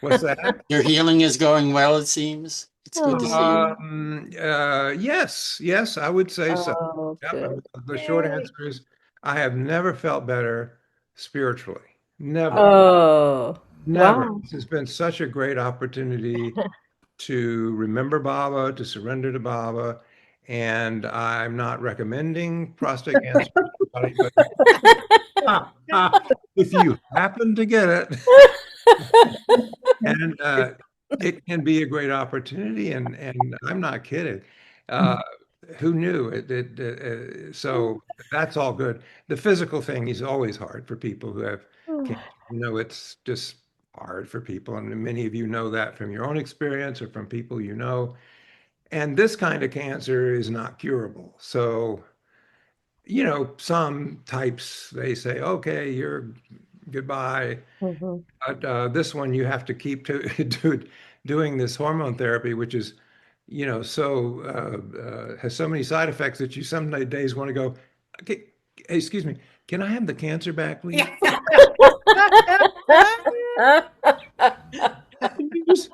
What's that? Your healing is going well, it seems. It's good to see you. Oh, Yes, I would say so. oh, Yep. good. The short Yay. answer is I have never felt better spiritually. Never, Oh, never. wow. This has been such a great opportunity to remember Baba, to surrender to Baba. And I'm not recommending prostate cancer to anybody, but if you happen to get it, and it can be a great opportunity, and I'm not kidding. Uh, who knew so that's all good. The physical thing is always hard for people who have cancer. It's just hard for people, and many of you know that from your own experience or from people you know. And this kind of cancer is not curable. So, some types they say, okay, you're goodbye. Mhm. But this one, you have to keep doing this hormone therapy, which is, has so many side effects that you some days want to go, okay, hey, excuse me, can I have the cancer back, please? Yeah. Can you just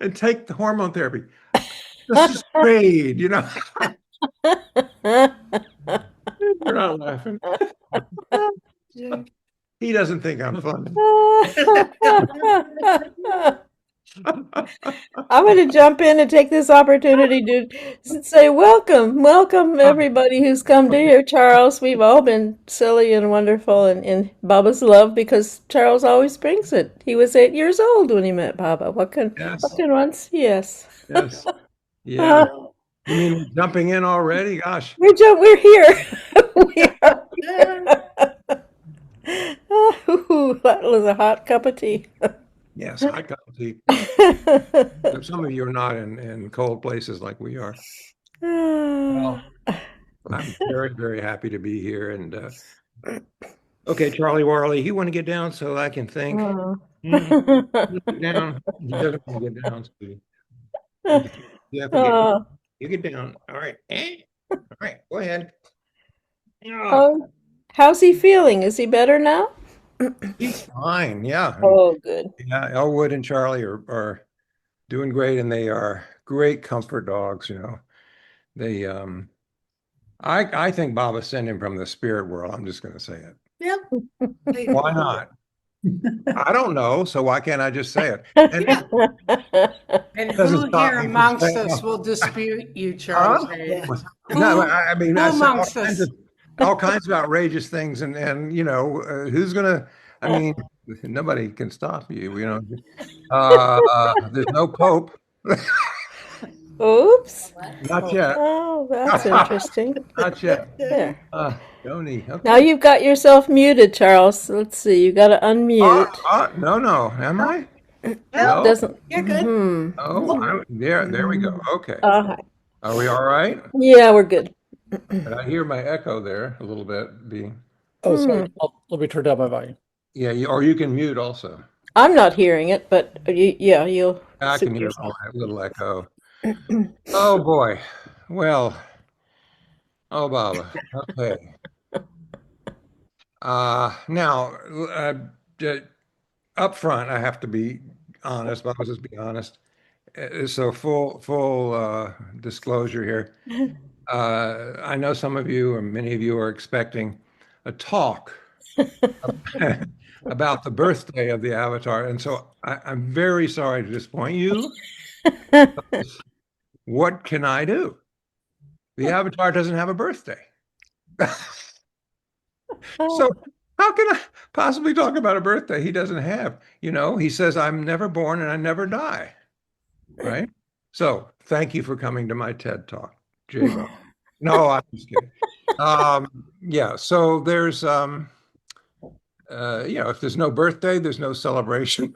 and take the hormone therapy? This is great, You're not laughing. He doesn't think I'm funny. I'm going to jump in and take this opportunity to say welcome, welcome everybody who's come to hear Charles. We've all been silly and wonderful in Baba's love because Charles always brings it. He was 8 years old when he met Baba. What Yes, can one? Yes. yes, yeah. Uh, You mean jumping in already? Gosh. we're here. We are here. Ooh, that was a hot cup of tea. Yes, hot cup of tea. Some of you are not in cold places like we are. Well, I'm very, very happy to be here. And okay, Charlie Warley, you want to get down so I can think? Mm, get down. He doesn't want to get down. So you have to get Oh, you get down. All right. All right. Go ahead. Yeah. oh, how's he feeling? Is he better now? He's fine. Yeah. Oh, good. Yeah. Elwood and Charlie are doing great, and they are great comfort dogs. They I think Baba sent him from the spirit world. I'm just going to say it. Yep. Why not? I don't know, so why can't I just say it? And Yeah. And it doesn't who stop here me from amongst saying, us oh, will dispute you, Charles huh? Haynes? No, Who, I mean, I who said amongst us? all kinds of outrageous things, and who's gonna? I mean, nobody can stop you. There's no pope, Oops. not Oh, yet, Oh, that's interesting. not yet. There. Joni, Now okay. you've got yourself muted, Charles. Let's see. You got to unmute. No, no, am I? no, It No. doesn't. you're good. Oh, there we go. Okay. Uh, Are we all right? yeah, we're good. And I hear my echo there a little bit being, Oh, sorry. Hmm. Let me turn down my volume. yeah, or you can mute also. I'm not hearing it, but yeah, you'll I suit can hear yourself. a little echo. Oh boy. Well, oh Baba. Okay. Now, uh, up front, I have to be honest. I'll just be honest. So full disclosure here. I know some of you, or many of you, are expecting a talk about the birthday of the Avatar, and so I'm very sorry to disappoint you. What can I do? The Avatar doesn't have a birthday. So how can I possibly talk about a birthday he doesn't have? He says, I'm never born and I never die, right? So thank you for coming to my TED Talk, J-Bo. No, I'm just kidding. Yeah, so there's if there's no birthday, there's no celebration.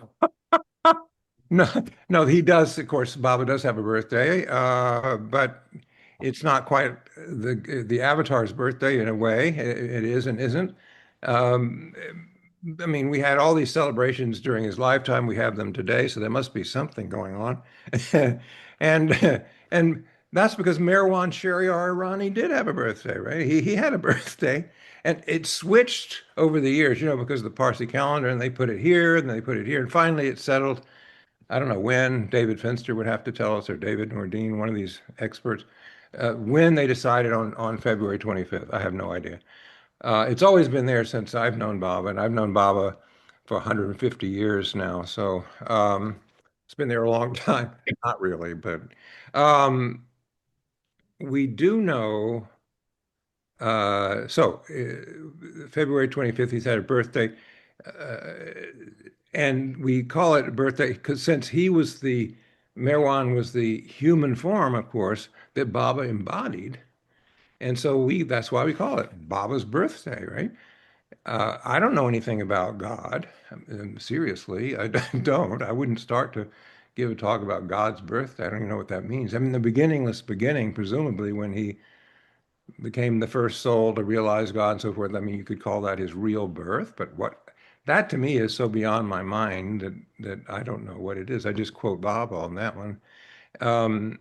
No, no, he does, of course, Baba does have a birthday, but it's not quite the Avatar's birthday in a way. It is and isn't. Um, I mean, we had all these celebrations during his lifetime. We have them today, so there must be something going on. And and That's because Marwan Shariar Irani did have a birthday, right? He had a birthday, and it switched over the years, because of the Parsi calendar, and they put it here, and they put it here, and finally it settled. I don't know when. David Finster would have to tell us, or David Nordine, one of these experts, when they decided on February 25th. I have no idea. It's always been there since I've known Baba, and I've known Baba for 150 years now. So it's been there a long time. Not really, but we do know. February 25th, he's had a birthday, uh, and we call it a birthday because since Merwan was the human form, of course, that Baba embodied, and so that's why we call it Baba's birthday, right? I don't know anything about God. Seriously, I don't. I wouldn't start to give a talk about God's birthday. I don't even know what that means. I mean, the beginningless beginning, presumably, when he became the first soul to realize God and so forth. I mean, you could call that his real birth, but that to me is so beyond my mind that I don't know what it is. I just quote Bob on that one. Um,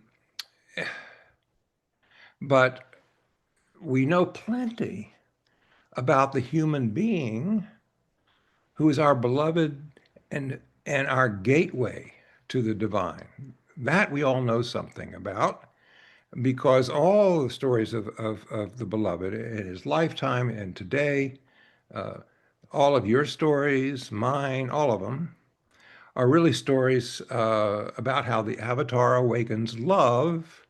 but we know plenty about the human being who is our beloved and our gateway to the divine. That we all know something about because all the stories of the beloved in his lifetime and today, uh, all of your stories, mine, all of them, are really stories about how the Avatar awakens love,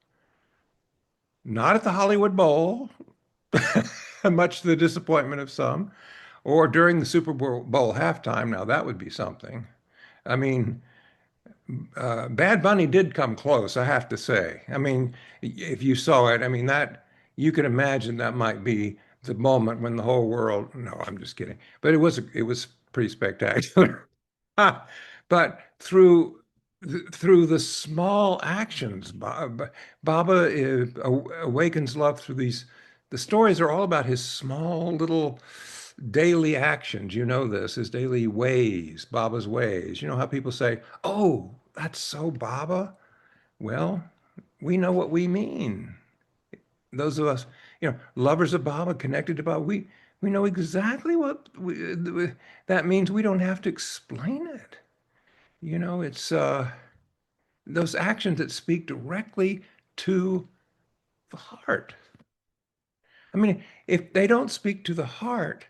not at the Hollywood Bowl, much to the disappointment of some, or during the Super Bowl halftime. Now, that would be something. I mean, Bad Bunny did come close, I have to say. I mean, if you saw it, I mean, that you can imagine that might be the moment when the whole world, no, I'm just kidding. But it was pretty spectacular. But through the small actions, Baba awakens love through these. The stories are all about his small little daily actions. You know this, his daily ways, Baba's ways. You know how people say, "Oh, that's so Baba." Well, we know what we mean. Those of us, lovers of Baba, connected to Baba, we know exactly what that means. We don't have to explain it. It's those actions that speak directly to the heart. I mean, if they don't speak to the heart,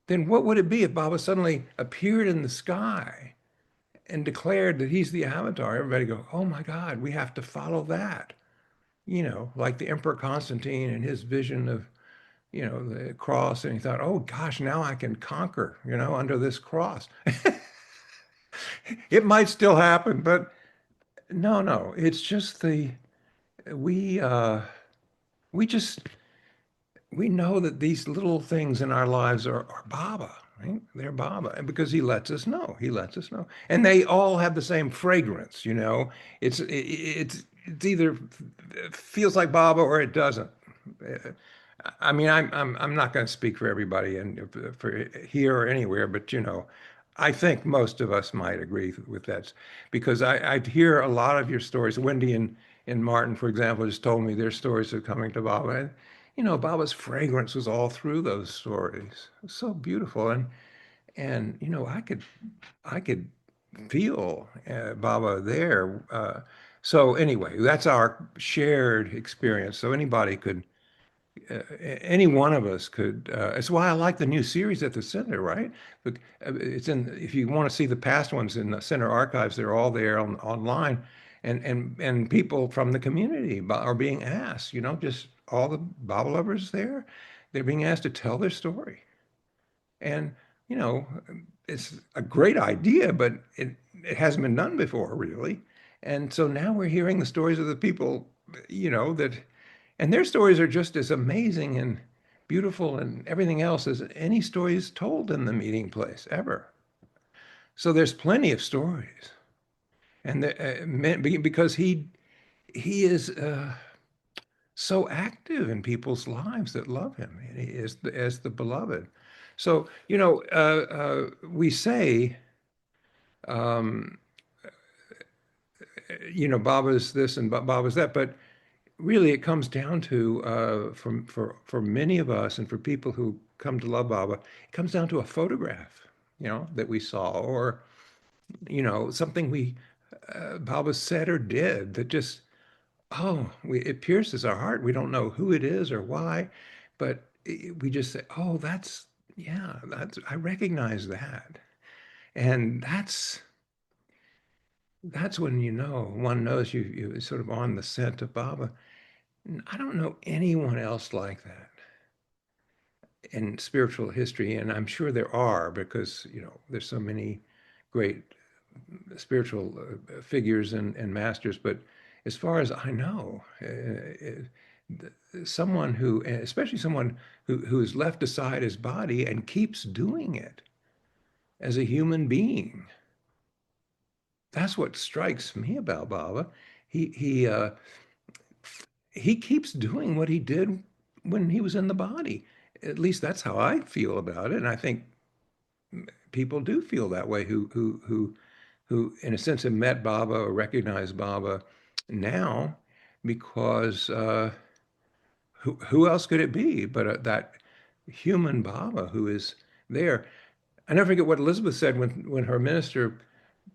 then what would it be if Baba suddenly appeared in the sky and declared that he's the avatar? Everybody go, oh my God, we have to follow that. Like the Emperor Constantine and his vision of, the cross. And he thought, oh gosh, now I can conquer, under this cross. It might still happen, but no, no, it's just we uh we just we know that these little things in our lives are Baba, right? They're Baba, and because he lets us know, he lets us know, and they all have the same fragrance. It's either feels like Baba or it doesn't. Uh, I mean, I'm not going to speak for everybody and for here or anywhere, but I think most of us might agree with that because I hear a lot of your stories. Wendy and Martin, for example, just told me their stories of coming to Baba. And, Baba's fragrance was all through those stories. It was so beautiful. And I could feel Baba there. So anyway, that's our shared experience. So any one of us could. It's why I like the new series at the center, right? But it's in. If you want to see the past ones in the center archives, they're all there online, and people from the community are being asked. Just all the Bible lovers there, they're being asked to tell their story, and you know, it's a great idea, but it hasn't been done before, really. And so now we're hearing the stories of the people, that and their stories are just as amazing and beautiful and everything else as any stories told in the meeting place ever. So there's plenty of stories, and because he is so active in people's lives that love him as the beloved. So we say, um, Baba's this and Baba's that, but really, it comes down to for many of us and for people who come to love Baba, it comes down to a photograph, that we saw, or something Baba said or did that just it pierces our heart. We don't know who it is or why, but we just say, oh, that's I recognize that, and that's when one knows you sort of on the scent of Baba. I don't know anyone else like that in spiritual history, and I'm sure there are because there's so many great spiritual figures and masters. But as far as I know, someone who, especially someone who has left aside his body and keeps doing it as a human being, that's what strikes me about Baba. He he uh, he keeps doing what he did when he was in the body. At least that's how I feel about it, and I think people do feel that way who in a sense have met Baba or recognize Baba now because who else could it be but that human Baba who is there. I never forget what Elizabeth said when her minister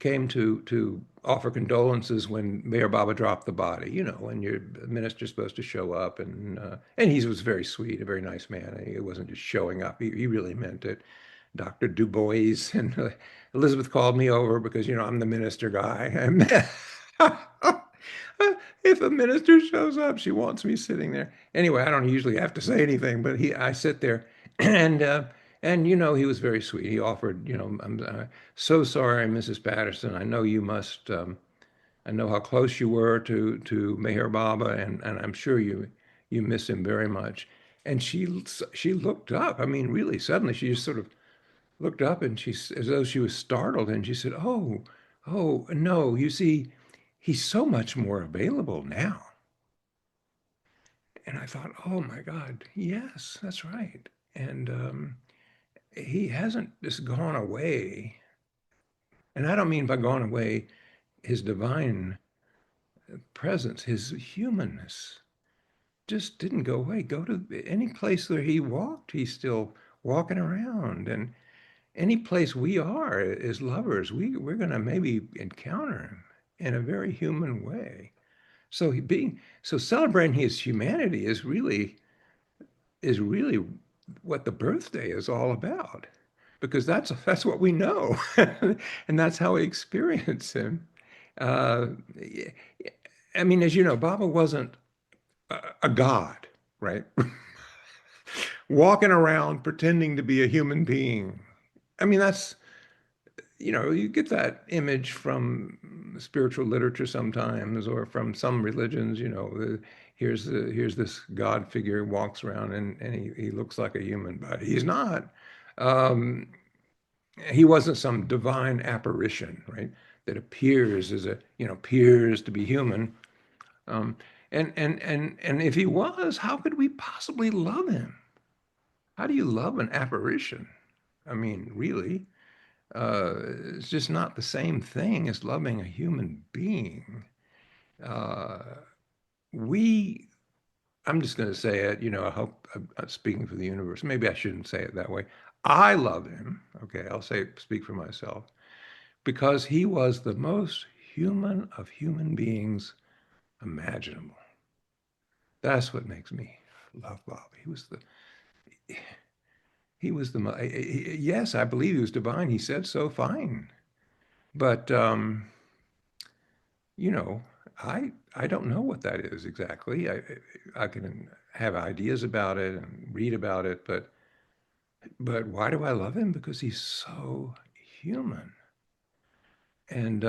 came to offer condolences when Mayor Baba dropped the body. When your minister's supposed to show up, and he was very sweet, a very nice man. He wasn't just showing up. He really meant it. Dr. Du Bois and Elizabeth called me over because I'm the minister guy. And if a minister shows up, she wants me sitting there. Anyway, I don't usually have to say anything, but I sit there, and he was very sweet. He offered, I'm so sorry, Mrs. Patterson. I know you must. I know how close you were to Meher Baba, and I'm sure you miss him very much. And she looked up. I mean, really, suddenly she just sort of looked up and as though she was startled, and she said, "Oh, no, you see, he's so much more available now." And I thought, "Oh my God, yes, that's right." And he hasn't just gone away. And I don't mean by gone away his divine presence, his humanness just didn't go away. Go to any place where he walked, he's still walking around. And any place we are as lovers, we're going to maybe encounter him in a very human way. So celebrating his humanity is really what the birthday is all about, because that's what we know, and that's how we experience him. Uh, I mean, as you know, Baba wasn't a god, right? Walking around pretending to be a human being. I mean, you get that image from spiritual literature sometimes, or from some religions. Here's this God figure walks around and he looks like a human, but he's not. Um, he wasn't some divine apparition, right? That appears appears to be human. Um, and if he was, how could we possibly love him? How do you love an apparition? I mean, really? It's just not the same thing as loving a human being. Uh, we, I'm just going to say it, I hope I'm speaking for the universe. Maybe I shouldn't say it that way. I love him. Okay, speak for myself, because he was the most human of human beings imaginable. That's what makes me love Bob. Yes, I believe he was divine. He said so, fine. But you know, I don't know what that is exactly. I can have ideas about it and read about it, but why do I love him? Because he's so human. And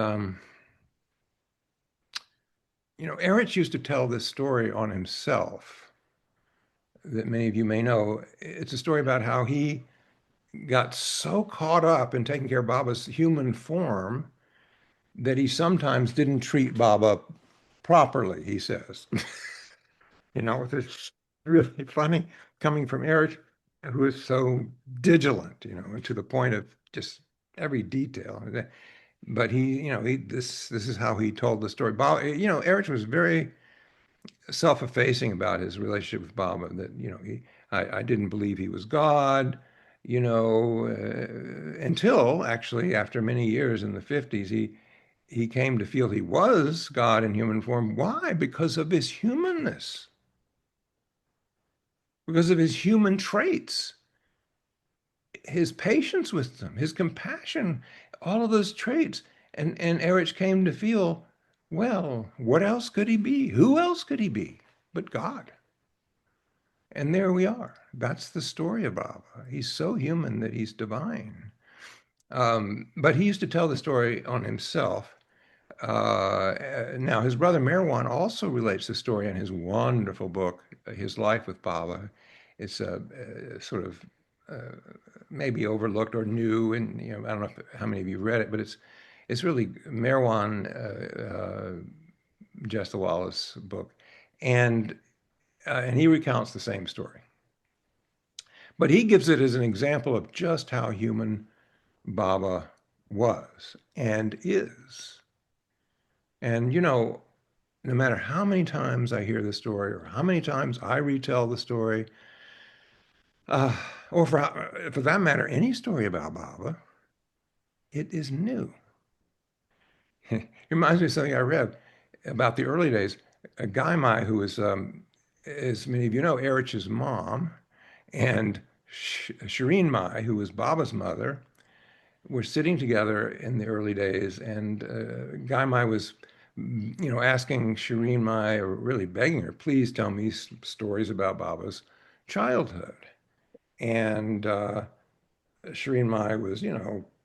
Erich used to tell this story on himself that many of you may know. It's a story about how he got so caught up in taking care of Baba's human form that he sometimes didn't treat Baba properly, he says. Which is really funny coming from Eric, who is so vigilant, and to the point of just every detail. But he, this is how he told the story. Bob, Eric was very self-effacing about his relationship with Baba, that, I didn't believe he was God, until actually after many years in the 50s, he came to feel he was God in human form. Why? Because of his humanness, because of his human traits, his patience with them, his compassion, all of those traits. And Erich came to feel, well, what else could he be? Who else could he be but God? And there we are. That's the story of Baba. He's so human that he's divine. But he used to tell the story on himself. Now, his brother Merwan also relates the story in his wonderful book, His Life with Baba. It's a sort of maybe overlooked or new, and I don't know how many of you read it, but it's really Merwan Jestiwalla's book, and he recounts the same story. But he gives it as an example of just how human Baba was and is. And, no matter how many times I hear the story or how many times I retell the story, uh, or for that matter, any story about Baba, it is new. It reminds me of something I read about the early days. A guy Mai, who was, as many of you know, Erich's mom, and Shireen Mai, who was Baba's mother, were sitting together in the early days, and Guy Mai was, asking Shireen Mai, or really begging her, please tell me stories about Baba's childhood. And Shireen Mai was,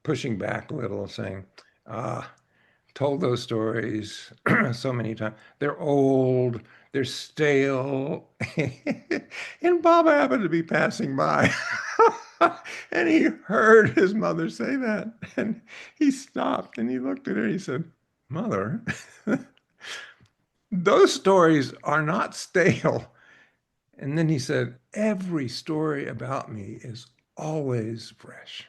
pushing back a little, saying, ah, told those stories so many times. They're old, they're stale. And Bob happened to be passing by. And he heard his mother say that. And he stopped and he looked at her and he said, Mother, those stories are not stale. And then he said, every story about me is always fresh.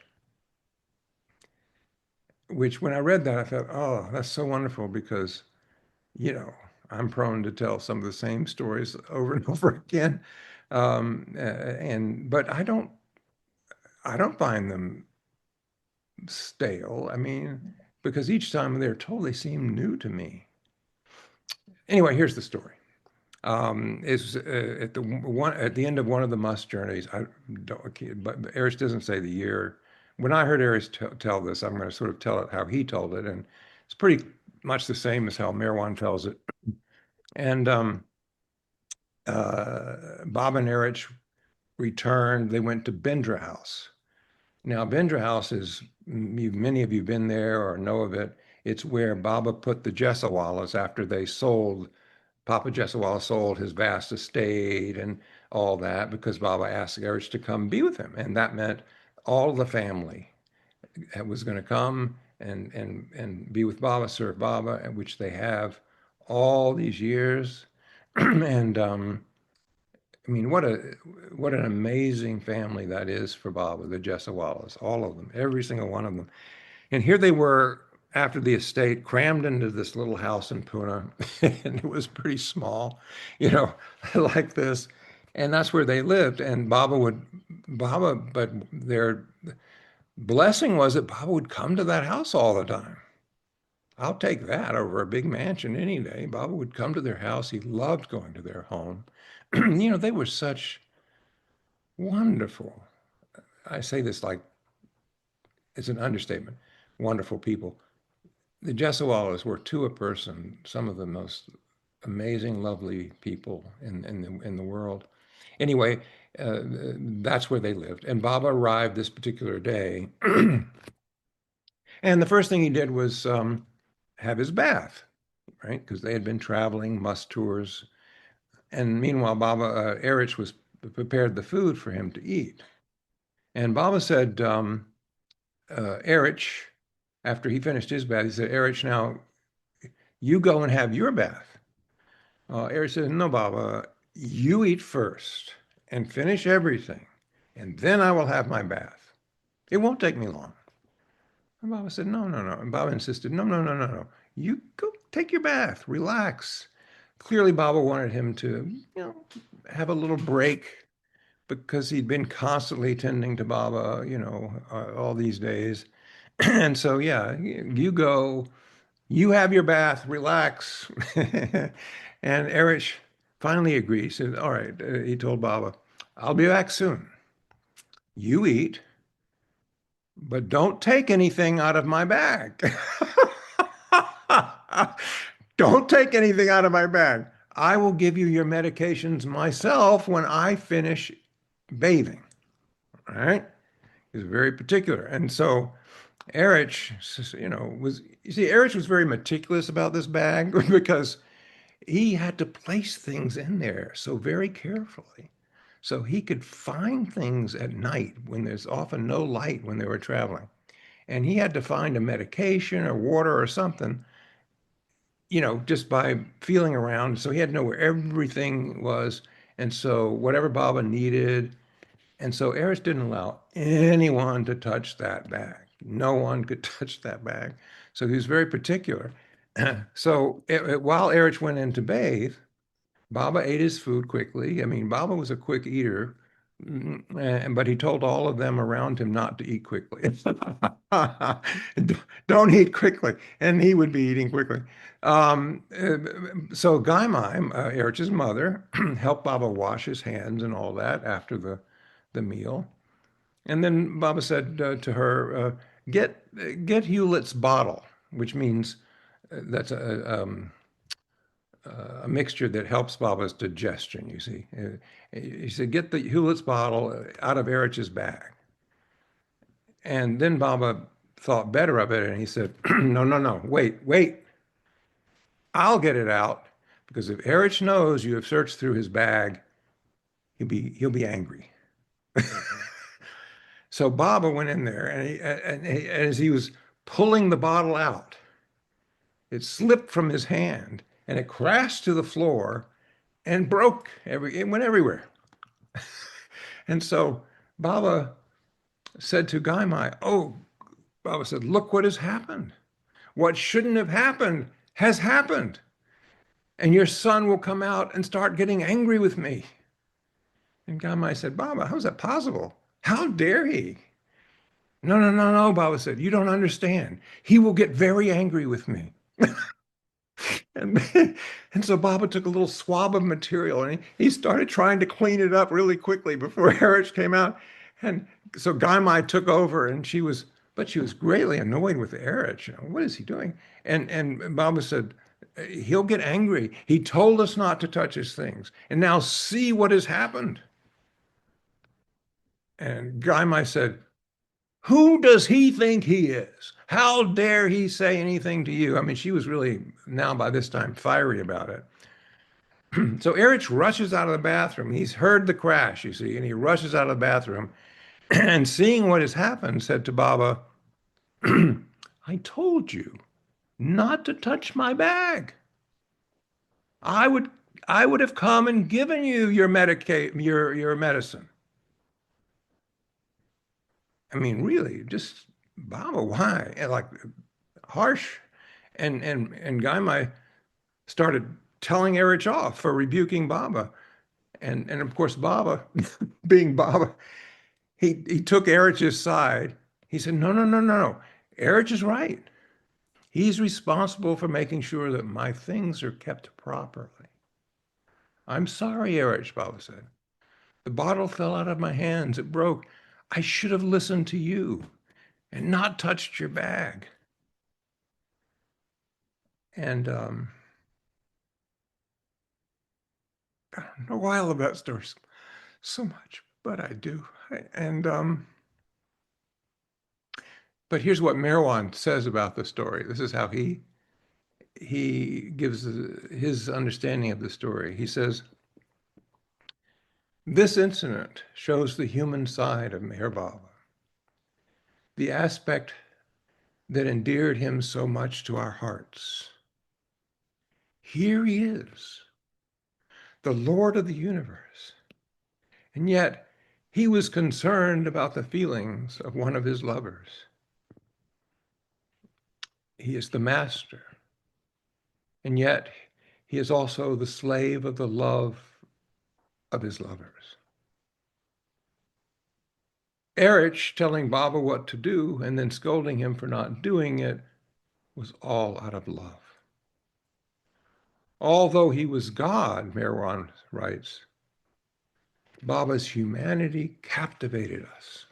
Which, when I read that, I thought, oh, that's so wonderful because you know, I'm prone to tell some of the same stories over and over again. But I don't find them stale. I mean, because each time they're told, they seem new to me. Anyway, here's the story. Is at the end of one of the Musk journeys. I don't, but Erich doesn't say the year. When I heard Erich tell this, I'm going to sort of tell it how he told it, and it's pretty much the same as how Merwan tells it. And Bob and Erich returned. They went to Bindra House. Now, Bindra House is, many of you have been there or know of it. It's where Baba put the Jessawallas after they sold, Papa Jessawala sold his vast estate and all that because Baba asked Erich to come be with him. And that meant all the family was going to come and be with Baba, serve Baba, which they have all these years. And I mean, what an amazing family that is for Baba, the Jessawalas, all of them, every single one of them. And here they were after the estate, crammed into this little house in Pune, and it was pretty small, you know, like this. And that's where they lived. And but their blessing was that Baba would come to that house all the time. I'll take that over a big mansion any day. Baba would come to their house. He loved going to their home. They were such wonderful. I say this like it's an understatement. Wonderful people. The Jesualas were to a person some of the most amazing, lovely people in the world. Anyway, that's where they lived. And Baba arrived this particular day, and the first thing he did was have his bath, right? Because they had been traveling, Musk tours, and meanwhile, Baba Erich was prepared the food for him to eat. And Baba said, Erich, after he finished his bath, he said, Erich, now you go and have your bath. Erich said, no, Baba, you eat first and finish everything, and then I will have my bath. It won't take me long. And Baba said, no, no, no. And Baba insisted, no, no, no, no, no. You go take your bath, relax. clearly Baba wanted him to, have a little break because he'd been constantly tending to Baba, all these days. And so, yeah, you go, you have your bath, relax. And Erich finally agreed. He said, all right, he told Baba, I'll be back soon. You eat, but don't take anything out of my bag. Don't take anything out of my bag. I will give you your medications myself when I finish bathing. All right. He was very particular. And so Erich, Erich was very meticulous about this bag because he had to place things in there so very carefully. So he could find things at night when there's often no light when they were traveling. And he had to find a medication or water or something, just by feeling around. So he had to know where everything was. And so whatever Baba needed. And so Erich didn't allow anyone to touch that bag. No one could touch that bag. So he was very particular. So while Erich went in to bathe, Baba ate his food quickly. I mean, Baba was a quick eater, but he told all of them around him not to eat quickly. Don't eat quickly. And he would be eating quickly. So Gaimai, Erich's mother, helped Baba wash his hands and all that after the meal. And then Baba said to her, get Hewlett's bottle, which means that's a mixture that helps Baba's digestion, you see. He said, get the Hewlett's bottle out of Erich's bag. And then Baba thought better of it and he said, no, wait. I'll get it out because if Erich knows you have searched through his bag, he'll be angry. So Baba went in there and as he was pulling the bottle out, it slipped from his hand and it crashed to the floor and broke. It went everywhere. And so Baba said to Gaimai, oh, Baba said, look what has happened. What shouldn't have happened has happened. And your son will come out and start getting angry with me. And Gaimai said, Baba, how is that possible? How dare he? No, Baba said, you don't understand. He will get very angry with me. And, and so Baba took a little swab of material and he started trying to clean it up really quickly before Erich came out. And so Gaimai took over and she was greatly annoyed with Erich. What is he doing? And Baba said, he'll get angry. He told us not to touch his things. And now see what has happened. And Gaimai said, who does he think he is? How dare he say anything to you? I mean, she was really now by this time fiery about it. So Erich rushes out of the bathroom. He's heard the crash, you see, and he rushes out of the bathroom and seeing what has happened said to Baba, I told you not to touch my bag. I would have come and given you your medicine. I mean, really, just Baba, why? And like harsh. And Gaimai started telling Erich off for rebuking Baba. And of course, Baba, being Baba, he took Erich's side. He said, no. Erich is right. He's responsible for making sure that my things are kept properly. I'm sorry, Erich, Baba said. The bottle fell out of my hands. It broke. I should have listened to you and not touched your bag. And I don't know why I love that story so much, but I do. But here's what Merwan says about the story. This is how he gives his understanding of the story. He says, this incident shows the human side of Meher Baba, the aspect that endeared him so much to our hearts. Here he is, the Lord of the universe, and yet he was concerned about the feelings of one of his lovers. He is the master, and yet he is also the slave of the love of his lovers. Erich telling Baba what to do and then scolding him for not doing it was all out of love. Although he was God, Meerwan writes, Baba's humanity captivated us,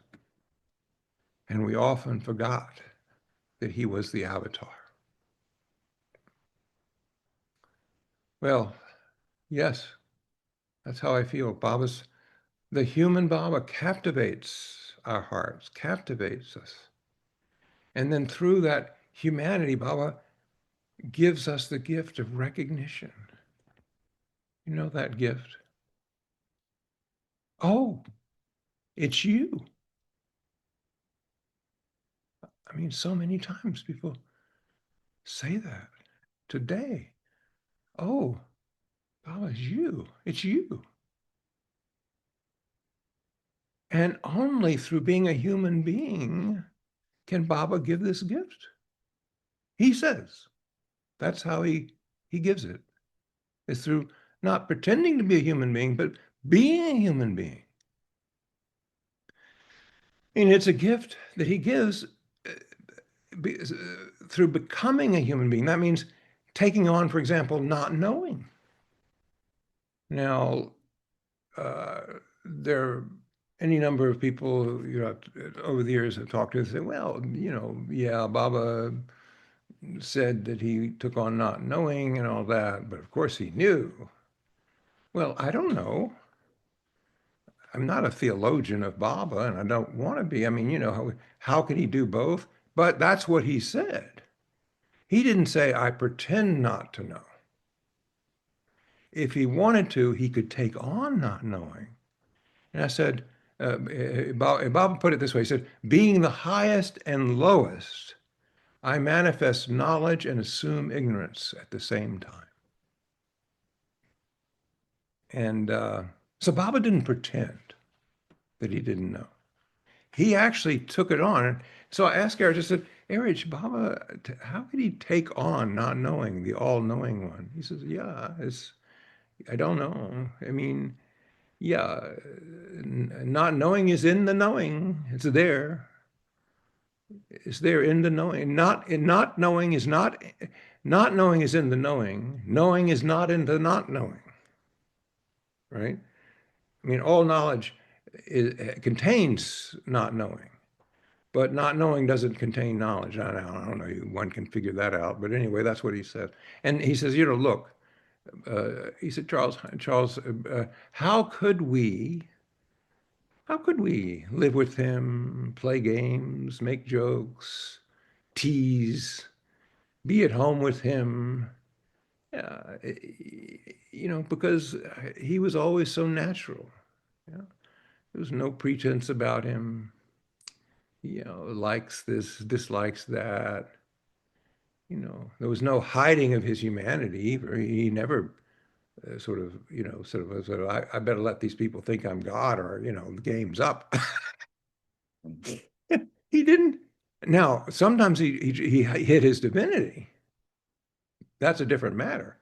and we often forgot that he was the avatar. Well, yes, that's how I feel. The human Baba captivates our hearts, captivates us. And then through that humanity, Baba gives us the gift of recognition. You know that gift? Oh, it's you. I mean, so many times people say that today. Oh, Baba, it's you. It's you. And only through being a human being can Baba give this gift. He says that's how he gives it. It's through not pretending to be a human being, but being a human being. And it's a gift that he gives through becoming a human being. That means taking on, for example, not knowing. Now, there are any number of people over the years I've talked to and say, well, yeah, Baba said that he took on not knowing and all that, but of course he knew. Well, I don't know. I'm not a theologian of Baba, and I don't want to be. I mean, how can he do both? But that's what he said. He didn't say, I pretend not to know. If he wanted to, he could take on not knowing. And I said, Baba put it this way. He said, being the highest and lowest, I manifest knowledge and assume ignorance at the same time. And so Baba didn't pretend that he didn't know. He actually took it on. So I asked Erich, I said, Erich, Baba, how could he take on not knowing, the all-knowing one? He says, yeah, I don't know. I mean, yeah, not knowing is in the knowing. It's there. It's there in the knowing. Not knowing is not knowing is in the knowing. Knowing is not in the not knowing. Right? I mean, all knowledge contains not knowing, but not knowing doesn't contain knowledge. I don't know. One can figure that out. But anyway, that's what he said. And he says, look, he said, Charles, how could we live with him, play games, make jokes, tease, be at home with him? Because he was always so natural. There was no pretense about him. Likes this, dislikes that. There was no hiding of his humanity. He never I better let these people think I'm God or, the game's up. He didn't. Now, sometimes he hid his divinity. That's a different matter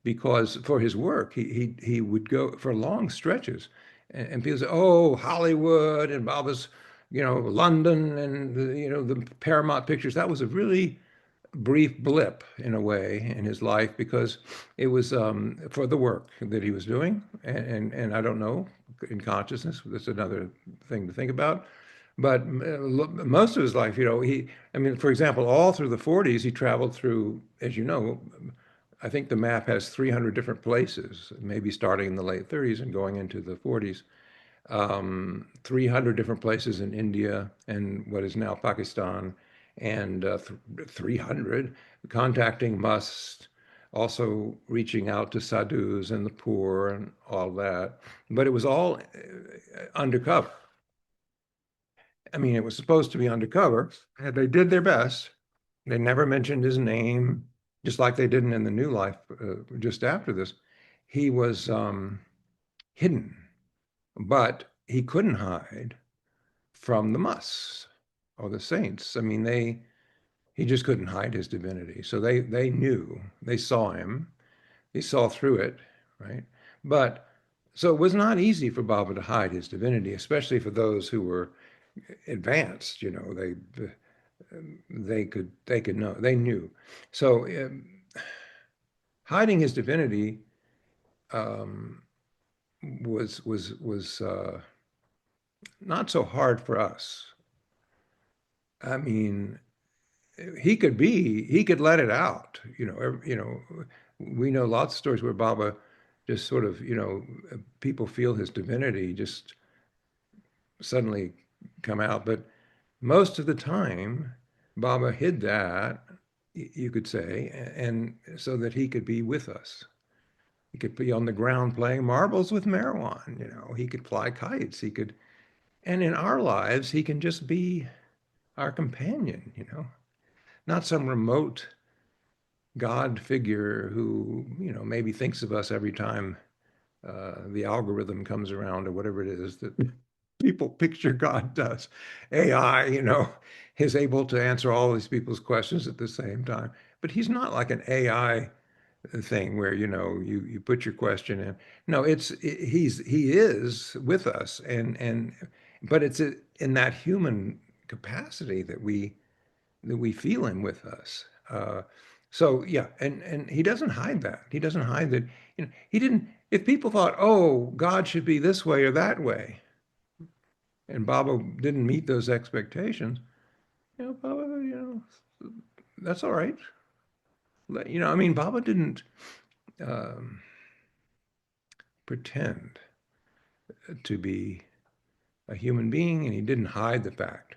because for his work, he would go for long stretches and people say, oh, Hollywood and Baba's, London and, the Paramount Pictures. That was a really brief blip in a way in his life because it was for the work that he was doing, and I don't know, in consciousness, that's another thing to think about. But most of his life, for example, all through the 40s, he traveled through, as you know, I think the map has 300 different places, maybe starting in the late 30s and going into the 40s. 300 different places in India and what is now Pakistan, and 300 contacting musts, also reaching out to sadhus and the poor and all that. But it was all undercover. I mean, it was supposed to be undercover, and they did their best. They never mentioned his name, just like they didn't in the New Life just after this. He was hidden, but he couldn't hide from the musts or the saints. I mean, he just couldn't hide his divinity. So they knew, they saw him. He saw through it, right? But so it was not easy for Baba to hide his divinity, especially for those who were advanced. They could know, they knew. So hiding his divinity um, was not so hard for us. I mean, he could let it out. We know lots of stories where Baba just sort of, people feel his divinity just suddenly come out. But most of the time, Baba hid that, you could say, and so that he could be with us. He could be on the ground playing marbles with Marwan. He could fly kites. And in our lives, he can just be our companion. Not some remote God figure who, maybe thinks of us every time the algorithm comes around or whatever it is that people picture God does. AI, is able to answer all these people's questions at the same time. But he's not like an AI thing where, you put your question in. No, he is with us and but it's in that human capacity that we feel him with us. So yeah, and he doesn't hide that. He doesn't hide that. He didn't. If people thought, oh, God should be this way or that way, and Baba didn't meet those expectations, Baba, that's all right. I mean, Baba didn't um, pretend to be a human being, and he didn't hide the fact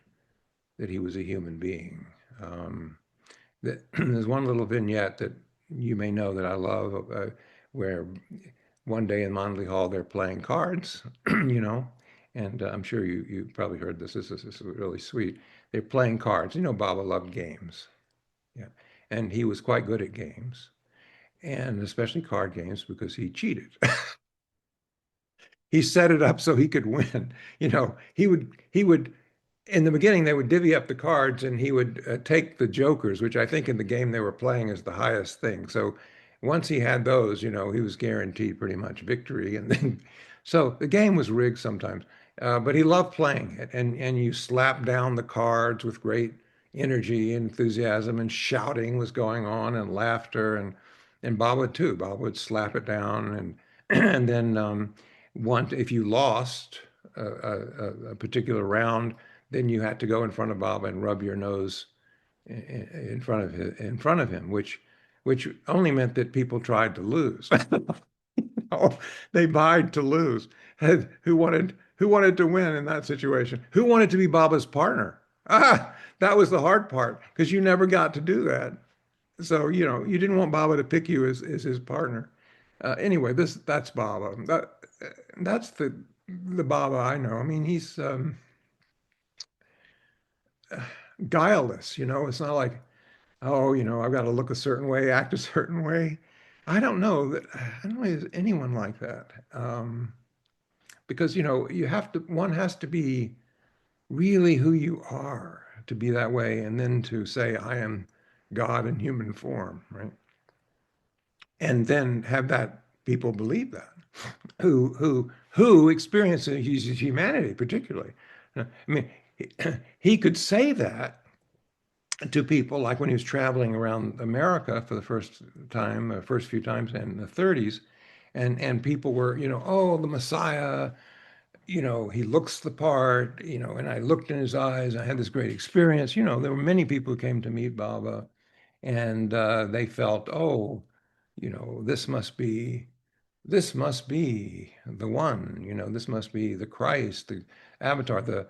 that he was a human being. Um, there's one little vignette that you may know that I love, where one day in Monley Hall they're playing cards, and I'm sure you probably heard this. This is really sweet. They're playing cards. Baba loved games, yeah, and he was quite good at games, and especially card games because he cheated. He set it up so he could win. He would in the beginning, they would divvy up the cards and he would take the jokers, which I think in the game they were playing is the highest thing. So once he had those, he was guaranteed pretty much victory. And then, so the game was rigged sometimes, but he loved playing it. And you slap down the cards with great energy, enthusiasm, and shouting was going on, and laughter, and Bob would too. Bob would slap it down, and and then if you lost a particular round, then you had to go in front of Bob and rub your nose in front of him, which only meant that people tried to lose. Oh, they vied to lose. Who wanted to win in that situation? Who wanted to be Baba's partner? That was the hard part because you never got to do that. So, you didn't want Baba to pick you as his partner. Anyway, that's Baba. That's the Baba I know. I mean, he's guileless. It's not like, oh, I've got to look a certain way, act a certain way. I don't know if there's anyone like that. Because, one has to be really who you are to be that way, and then to say, I am God in human form, right? And then have that people believe that, who experiences humanity, particularly. I mean, he could say that to people like when he was traveling around America for the first few times in the 30s, and people were, oh, the Messiah, he looks the part, and I looked in his eyes, I had this great experience. There were many people who came to meet Baba, and they felt, oh, this must be the one, this must be the Christ, the avatar.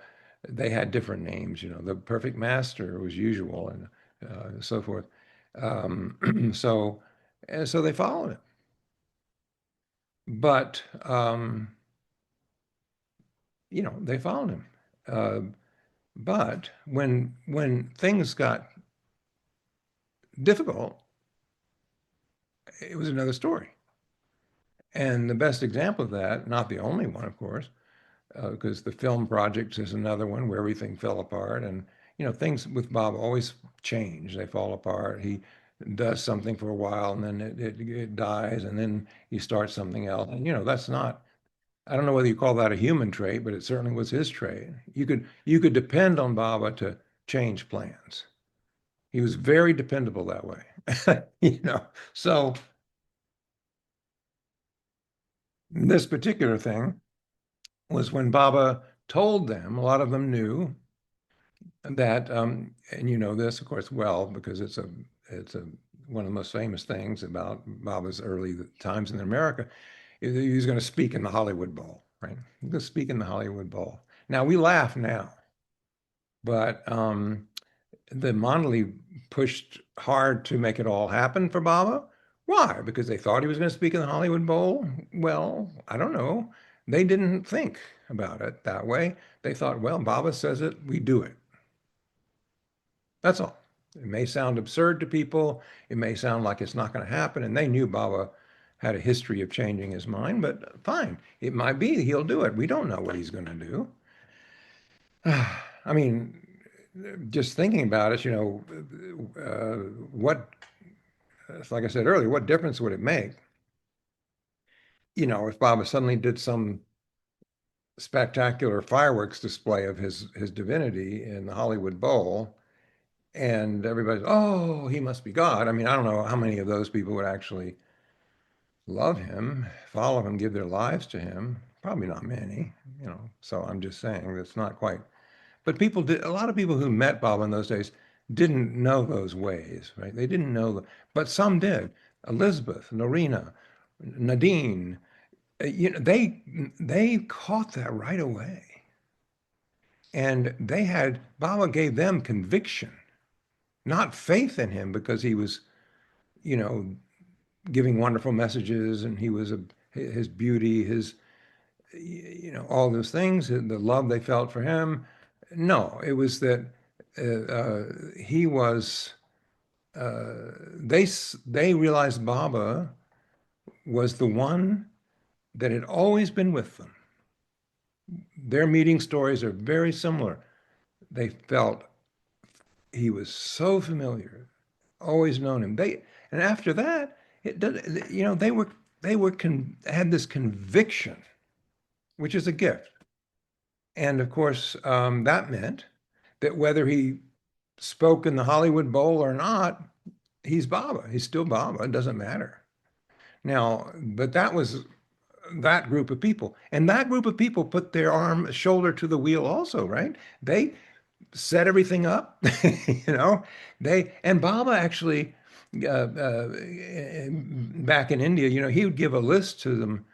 They had different names, the perfect master was usual, and so forth. So, and so they followed him. But, they followed him. Uh, but when things got difficult, it was another story. And the best example of that, not the only one, of course, because the film project is another one where everything fell apart. And, things with Bob always change. They fall apart. does something for a while and then it dies and then you start something else. And that's not, I don't know whether you call that a human trait, but it certainly was his trait. You could depend on Baba to change plans. He was very dependable that way. You know. So this particular thing was when Baba told them, a lot of them knew that, and you know this, of course, well, because it's a one of the most famous things about Baba's early times in America. He was going to speak in the Hollywood Bowl, right? He's going to speak in the Hollywood Bowl. Now we laugh now, but the Mondelez pushed hard to make it all happen for Baba. Why? Because they thought he was going to speak in the Hollywood Bowl? Well, I don't know. They didn't think about it that way. They thought, well, Baba says it, we do it. That's all. It may sound absurd to people. It may sound like it's not going to happen. And they knew Baba had a history of changing his mind, but fine. It might be he'll do it. We don't know what he's going to do. I mean, just thinking about it, what, like I said earlier, what difference would it make? If Baba suddenly did some spectacular fireworks display of his divinity in the Hollywood Bowl, and everybody's, oh, he must be God. I mean, I don't know how many of those people would actually love him, follow him, give their lives to him. Probably not many. So I'm just saying that's not quite. But people did, a lot of people who met Baba in those days didn't know those ways, right? They didn't know, but some did. Elizabeth, Norina, Nadine, they caught that right away. And Baba gave them conviction, not faith in him because he was, you know, giving wonderful messages and his beauty, all those things, the love they felt for him. No, it was that he was, they realized Baba was the one that had always been with them. Their meeting stories are very similar. They felt he was so familiar, always known him. And after that, had this conviction, which is a gift. And of course, that meant that whether he spoke in the Hollywood Bowl or not, he's Baba. He's still Baba. It doesn't matter. Now, but that was that group of people. And that group of people put their shoulder to the wheel also, right? They set everything up, and Baba actually, back in India, he would give a list to them,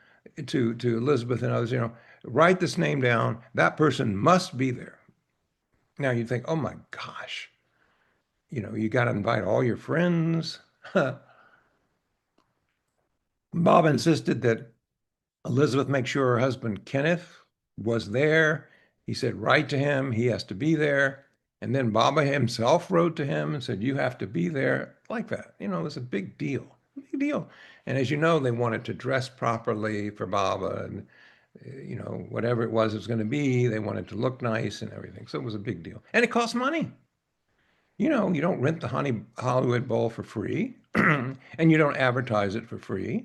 to Elizabeth and others, write this name down. That person must be there. Now you'd think, oh my gosh, you got to invite all your friends. Bob insisted that Elizabeth make sure her husband Kenneth was there. He said, write to him. He has to be there. And then Baba himself wrote to him and said, you have to be there, like that. It was a big deal, big deal. And as you know, they wanted to dress properly for Baba and, whatever it was going to be, they wanted to look nice and everything. So it was a big deal. And it cost money. You don't rent the Hollywood Bowl for free and you don't advertise it for free.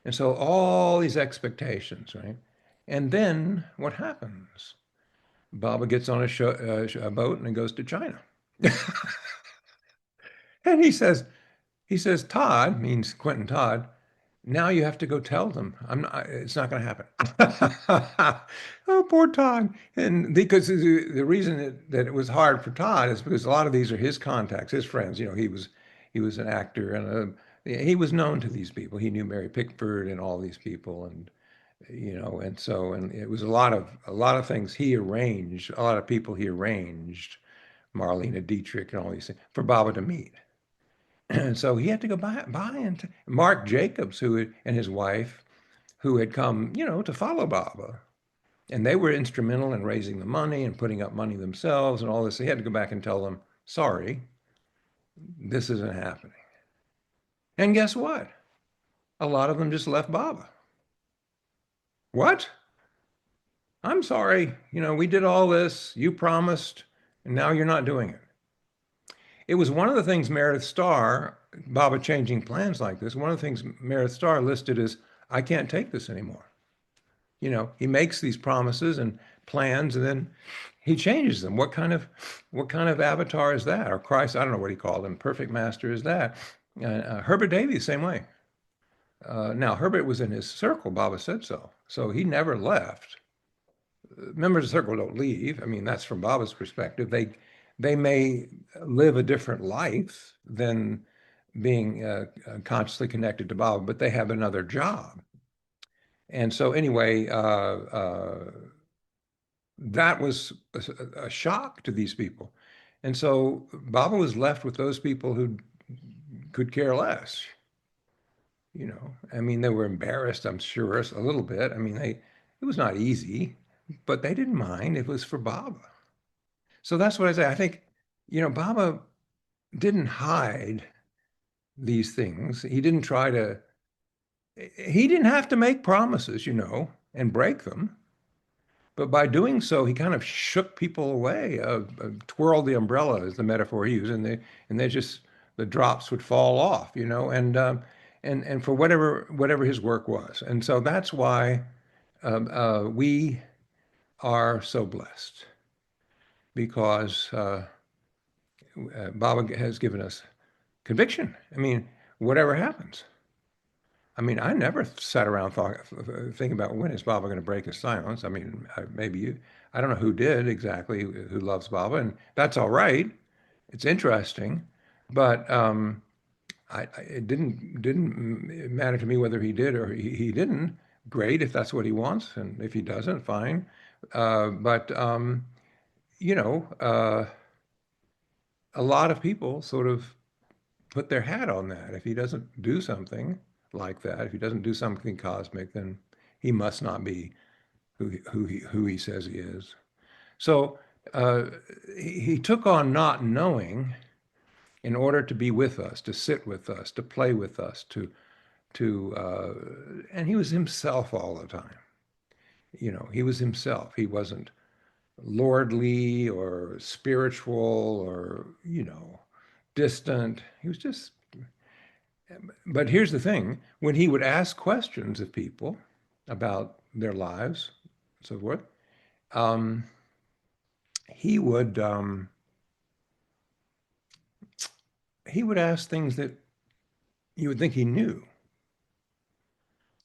And so all these expectations, right? And then what happens? Baba gets on a boat and goes to China. And he says, Todd, means Quentin Todd, now you have to go tell them. It's not going to happen. Oh, poor Todd. And because the reason that it was hard for Todd is because a lot of these are his contacts, his friends. He was an actor and he was known to these people. He knew Mary Pickford and all these people, and and it was a lot of things he arranged, a lot of people he arranged, Marlene Dietrich and all these things for Baba to meet. And so he had to go by and Mark Jacobs, and his wife, who had come, to follow Baba. And they were instrumental in raising the money and putting up money themselves and all this. He had to go back and tell them, sorry, this isn't happening. And guess what? A lot of them just left Baba. What? I'm sorry. We did all this. You promised, and now you're not doing it. it was one of the things Meredith Starr, Baba changing plans like this, one of the things Meredith Starr listed is, I can't take this anymore. He makes these promises and plans and then he changes them. What kind of avatar is that? Or Christ, I don't know what he called him. Perfect master is that. Herbert Davies, same way. Now, Herbert was in his circle. Baba said so. So he never left. Members of the circle don't leave. I mean, that's from Baba's perspective. They may live a different life than being consciously connected to Baba, but they have another job. And so anyway, that was a shock to these people. And so Baba was left with those people who could care less. I mean, they were embarrassed, I'm sure, a little bit. I mean, it was not easy, but they didn't mind. It was for Baba. So that's what I say. I think, Baba didn't hide these things. He didn't have to make promises, and break them. But by doing so, he kind of shook people away, twirled the umbrella is the metaphor he used, and the drops would fall off, and for whatever his work was. And so that's why we are so blessed because Baba has given us conviction. I mean, whatever happens. I mean, I never sat around thinking about when is Baba going to break his silence. I mean, I don't know who did exactly, who loves Baba, and that's all right. It's interesting, but it didn't matter to me whether he did or he didn't. Great if that's what he wants, and if he doesn't, fine. But you know, uh, a lot of people sort of put their hat on that. If he doesn't do something like that, if he doesn't do something cosmic, then he must not be who he says he is. So uh, he took on not knowing in order to be with us, to sit with us, to play with us, and he was himself all the time. He was himself. He wasn't lordly or spiritual or distant. He was just. But here's the thing: when he would ask questions of people about their lives, and so forth, um, he would um, he would ask things that you would think he knew.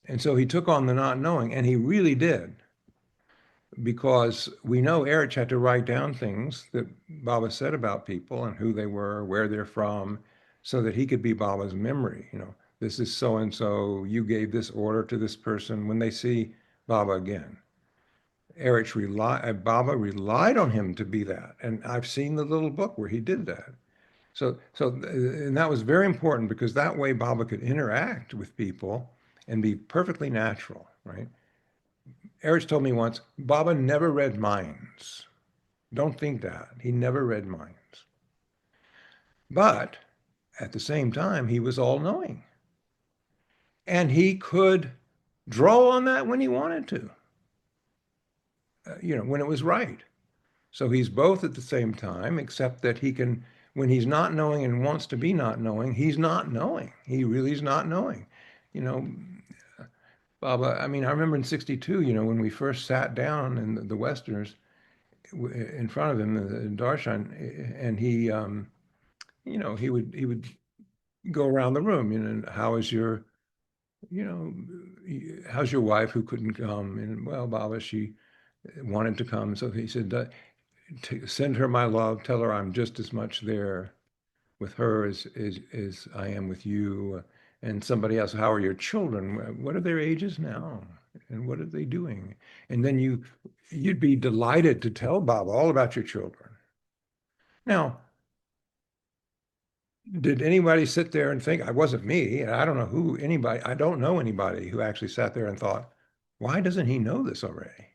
And so he took on the not knowing, and he really did, because we know Erich had to write down things that Baba said about people and who they were, where they're from, so that he could be Baba's memory. This is so and so, you gave this order to this person when they see Baba again. Baba relied on him to be that. And I've seen the little book where he did that. And that was very important because that way Baba could interact with people and be perfectly natural, right? Erich told me once, Baba never read minds. Don't think that. He never read minds. But at the same time, he was all knowing. And he could draw on that when he wanted to, when it was right. So he's both at the same time, except that when he's not knowing and wants to be not knowing, he's not knowing. He really is not knowing. You know, Baba, I mean, I remember in 62, when we first sat down in the Westerners in front of him, in Darshan, and he would go around the room, how's your wife who couldn't come? And well, Baba, she wanted to come. So he said, send her my love, tell her I'm just as much there with her as I am with you. And somebody else, how are your children? What are their ages now? And what are they doing? And then you'd be delighted to tell Baba all about your children. Now, did anybody sit there and think, I wasn't me, and I don't know I don't know anybody who actually sat there and thought, why doesn't he know this already?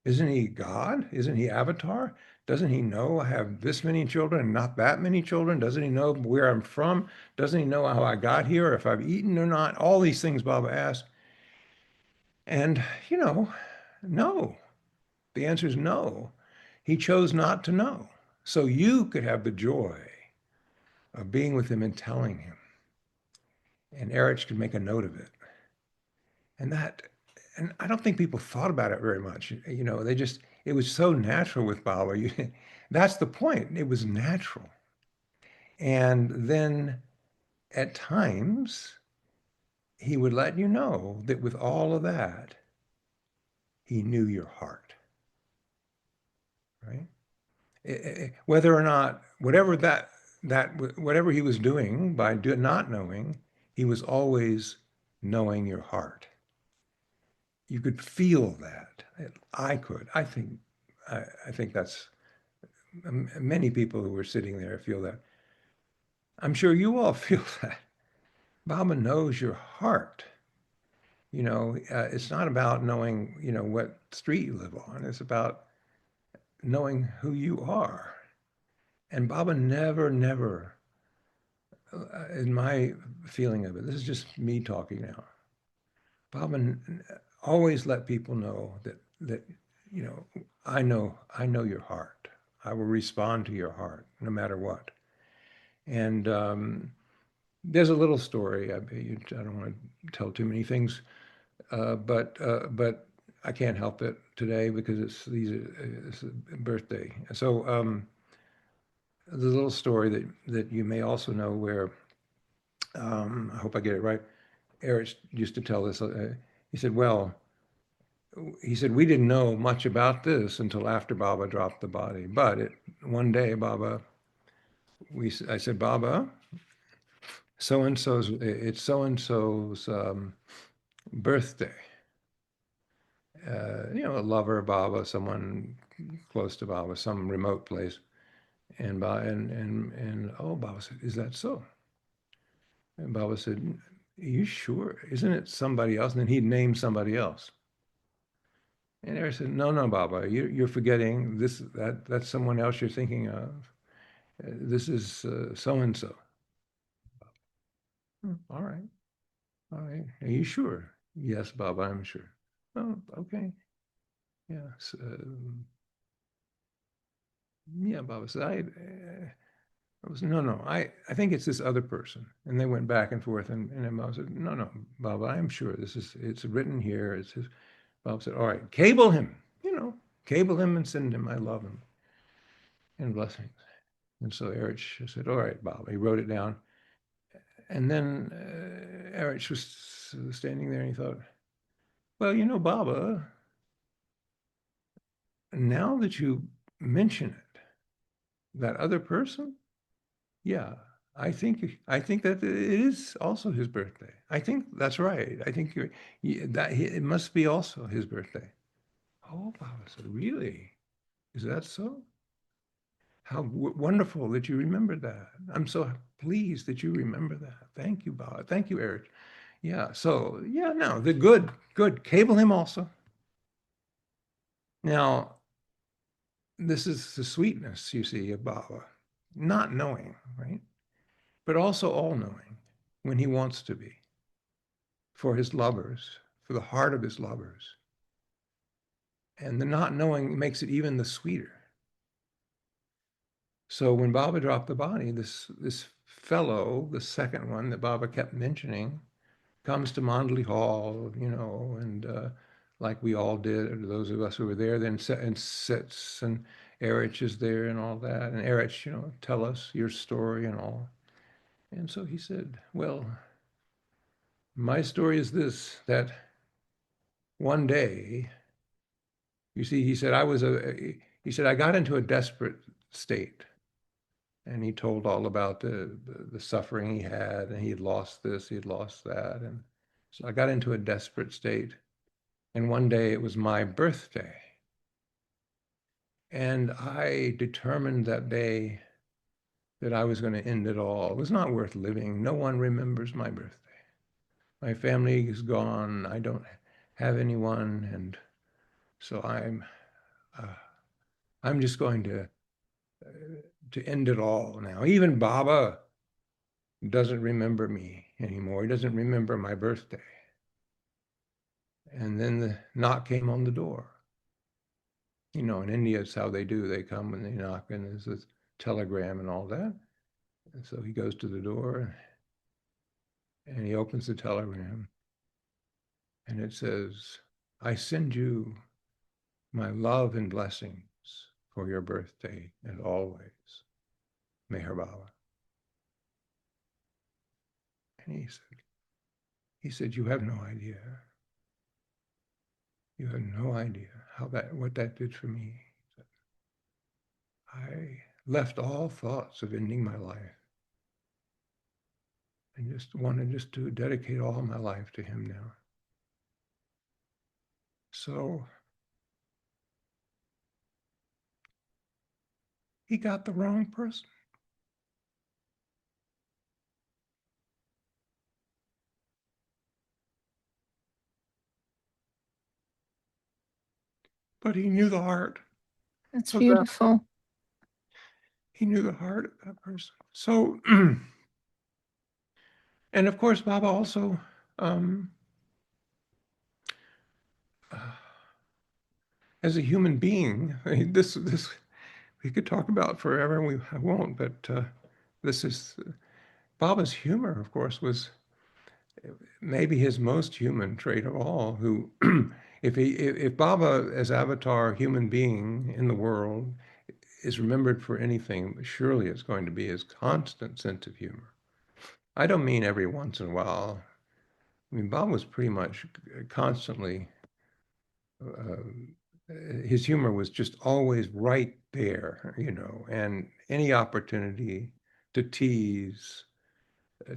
Isn't he God? Isn't he Avatar? Doesn't he know I have this many children and not that many children? Doesn't he know where I'm from? Doesn't he know how I got here, or if I've eaten or not? All these things Baba asked. And, no. The answer is no. He chose not to know. so you could have the joy of being with him and telling him, and Erich could make a note of it. And that, and I don't think people thought about it very much. You know, they just, it was so natural with Baba. That's the point. It was natural. And then at times, he would let you know that with all of that, he knew your heart, right? Whether or not, whatever he was doing by not knowing, he was always knowing your heart. You could feel that. I could. I think that's many people who were sitting there feel that. I'm sure you all feel that. Baba knows your heart. You know, it's not about knowing, you know, what street you live on. It's about knowing who you are. And Baba never, in my feeling of it, this is just me talking now. Baba always let people know that you know, I know your heart. I will respond to your heart no matter what. And there's a little story. I don't want to tell too many things, but I can't help it today because it's a birthday. So there's a little story that you may also know where I hope I get it right. Eric used to tell this. He said, "Well," he said, "we didn't know much about this until after Baba dropped the body. But one day, I said, Baba, so and so's, it's so and so's birthday. You know, a lover, Baba, someone close to Baba, some remote place." And oh, Baba said, "Is that so?" And Baba said, "Are you sure? Isn't it somebody else?" And then he'd name somebody else. And Eric said, "No, no, Baba, you're forgetting this. That's someone else you're thinking of. This is so and so." All right, all right. Are you sure? Yes, Baba, I'm sure. Oh, okay. Yeah. Yeah, Baba said, I was, no, no, I think it's this other person. And they went back and forth, and then Baba said, no, no, Baba, I'm sure it's written here. It's his. Baba said, all right, cable him, you know, cable him and send him. I love him and blessings. And so Erich said, all right, Baba. He wrote it down. And then Erich was standing there and he thought, well, you know, Baba, now that you mention it, that other person, yeah, I think that it is also his birthday. I think that's right. I think it must be also his birthday. Oh, Baba said, really? Is that so? How wonderful that you remembered that. I'm so pleased that you remember that. Thank you, Baba. Thank you, Eric. Yeah, so yeah, no, the good. Cable him also. Now, this is the sweetness, you see, of Baba. Not knowing, right? But also all knowing when he wants to be for his lovers, for the heart of his lovers. And the not knowing makes it even the sweeter. So when Baba dropped the body, this fellow, the second one that Baba kept mentioning, comes to Mondley Hall, you know, and like we all did, those of us who were there, then and sits, and Erich is there and all that. And Erich, you know, tell us your story and all. And so he said, well, my story is this, that one day, you see, he said, he said, I got into a desperate state. And he told all about the suffering he had, and he had lost this, he had lost that. And so I got into a desperate state. And one day it was my birthday. And I determined that day that I was going to end it all. It was not worth living. No one remembers my birthday. My family is gone. I don't have anyone. And so I'm just going to end it all now. Even Baba doesn't remember me anymore. He doesn't remember my birthday. And then the knock came on the door. You know, in India, it's how they do. They come and they knock, and telegram and all that. And so he goes to the door and he opens the telegram and it says, I send you my love and blessings for your birthday and always. Meher Baba. And he said, you have no idea. You have no idea what that did for me. I left all thoughts of ending my life and just wanted to dedicate all my life to him now. So he got the wrong person. But he knew the heart. That's of that- beautiful. He knew the heart of that person. So, and of course, Baba also, as a human being, this we could talk about forever, and I won't. But this is Baba's humor. Of course, was maybe his most human trait of all. Who, if Baba as avatar human being in the world is remembered for anything, surely it's going to be his constant sense of humor. I don't mean every once in a while. I mean, Bob was pretty much constantly, his humor was just always right there, and any opportunity to tease,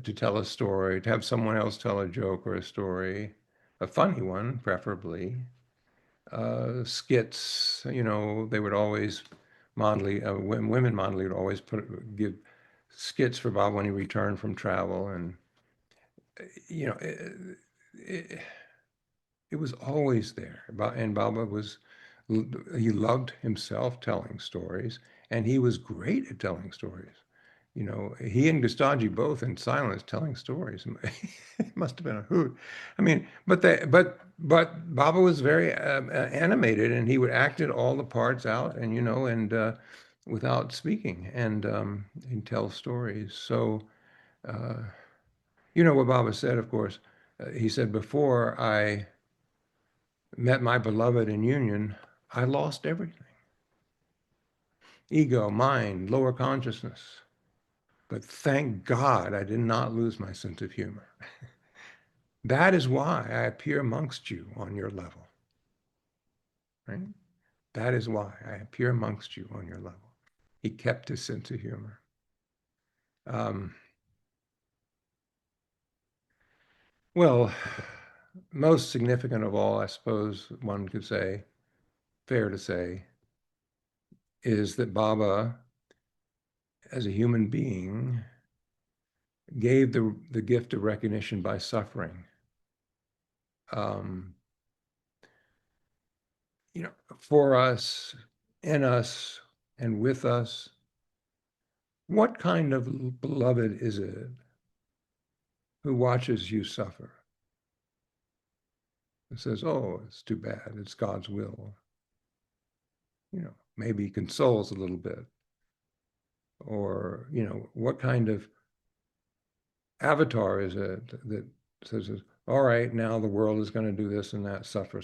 to tell a story, to have someone else tell a joke or a story, a funny one, preferably. Skits, they would always women Mondley would always give skits for Bob when he returned from travel, and it was always there. And Baba he loved himself telling stories, and he was great at telling stories. He and Gustaji both in silence telling stories. It must have been a hoot. I mean, but Baba was very animated, and he would act it all the parts out, and without speaking, and he'd tell stories. So, what Baba said, of course. He said, before I met my beloved in union, I lost everything. Ego, mind, lower consciousness. But thank God I did not lose my sense of humor. That is why I appear amongst you on your level. Right? That is why I appear amongst you on your level. He kept his sense of humor. Well, most significant of all, I suppose one could say, fair to say, is that Baba, as a human being, gave the gift of recognition by suffering. For us, in us, and with us, what kind of beloved is it who watches you suffer? And says, oh, it's too bad, it's God's will. Maybe consoles a little bit. Or, what kind of avatar is it that says, all right, now the world is going to do this and that, suffer.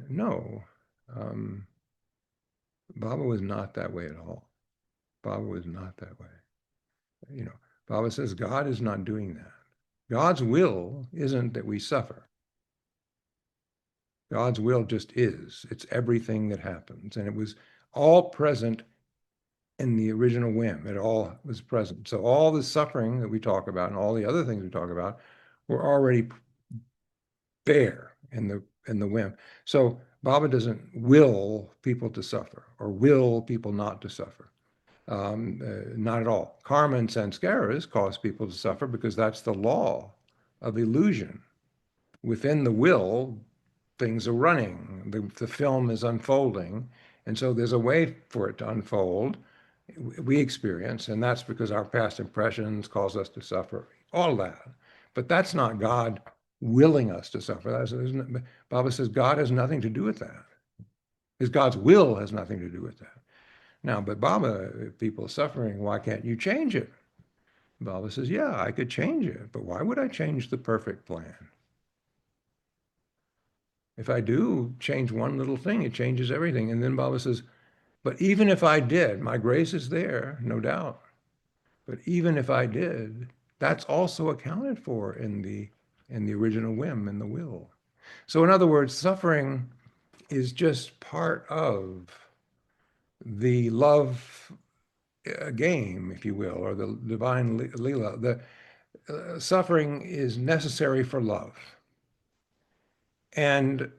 No. Baba was not that way at all. Baba was not that way. Baba says God is not doing that. God's will isn't that we suffer. God's will just is. It's everything that happens. And it was all present in the original whim. It all was present. So all the suffering that we talk about and all the other things we talk about were already there in the whim. So Baba doesn't will people to suffer or will people not to suffer. Not at all. Karma and sanskaras cause people to suffer because that's the law of illusion. Within the will, things are running. The film is unfolding. And so there's a way for it to unfold. We experience, and that's because our past impressions cause us to suffer. All that. But that's not God willing us to suffer. Baba says God has nothing to do with that. God's will has nothing to do with that. Now, but Baba, if people are suffering, why can't you change it? Baba says, yeah, I could change it, but why would I change the perfect plan? If I do change one little thing, it changes everything. And then Baba says, but even if I did, my grace is there, no doubt. But even if I did, that's also accounted for in the original whim and the will. So in other words, suffering is just part of the love game, if you will, or the divine lila. The suffering is necessary for love. And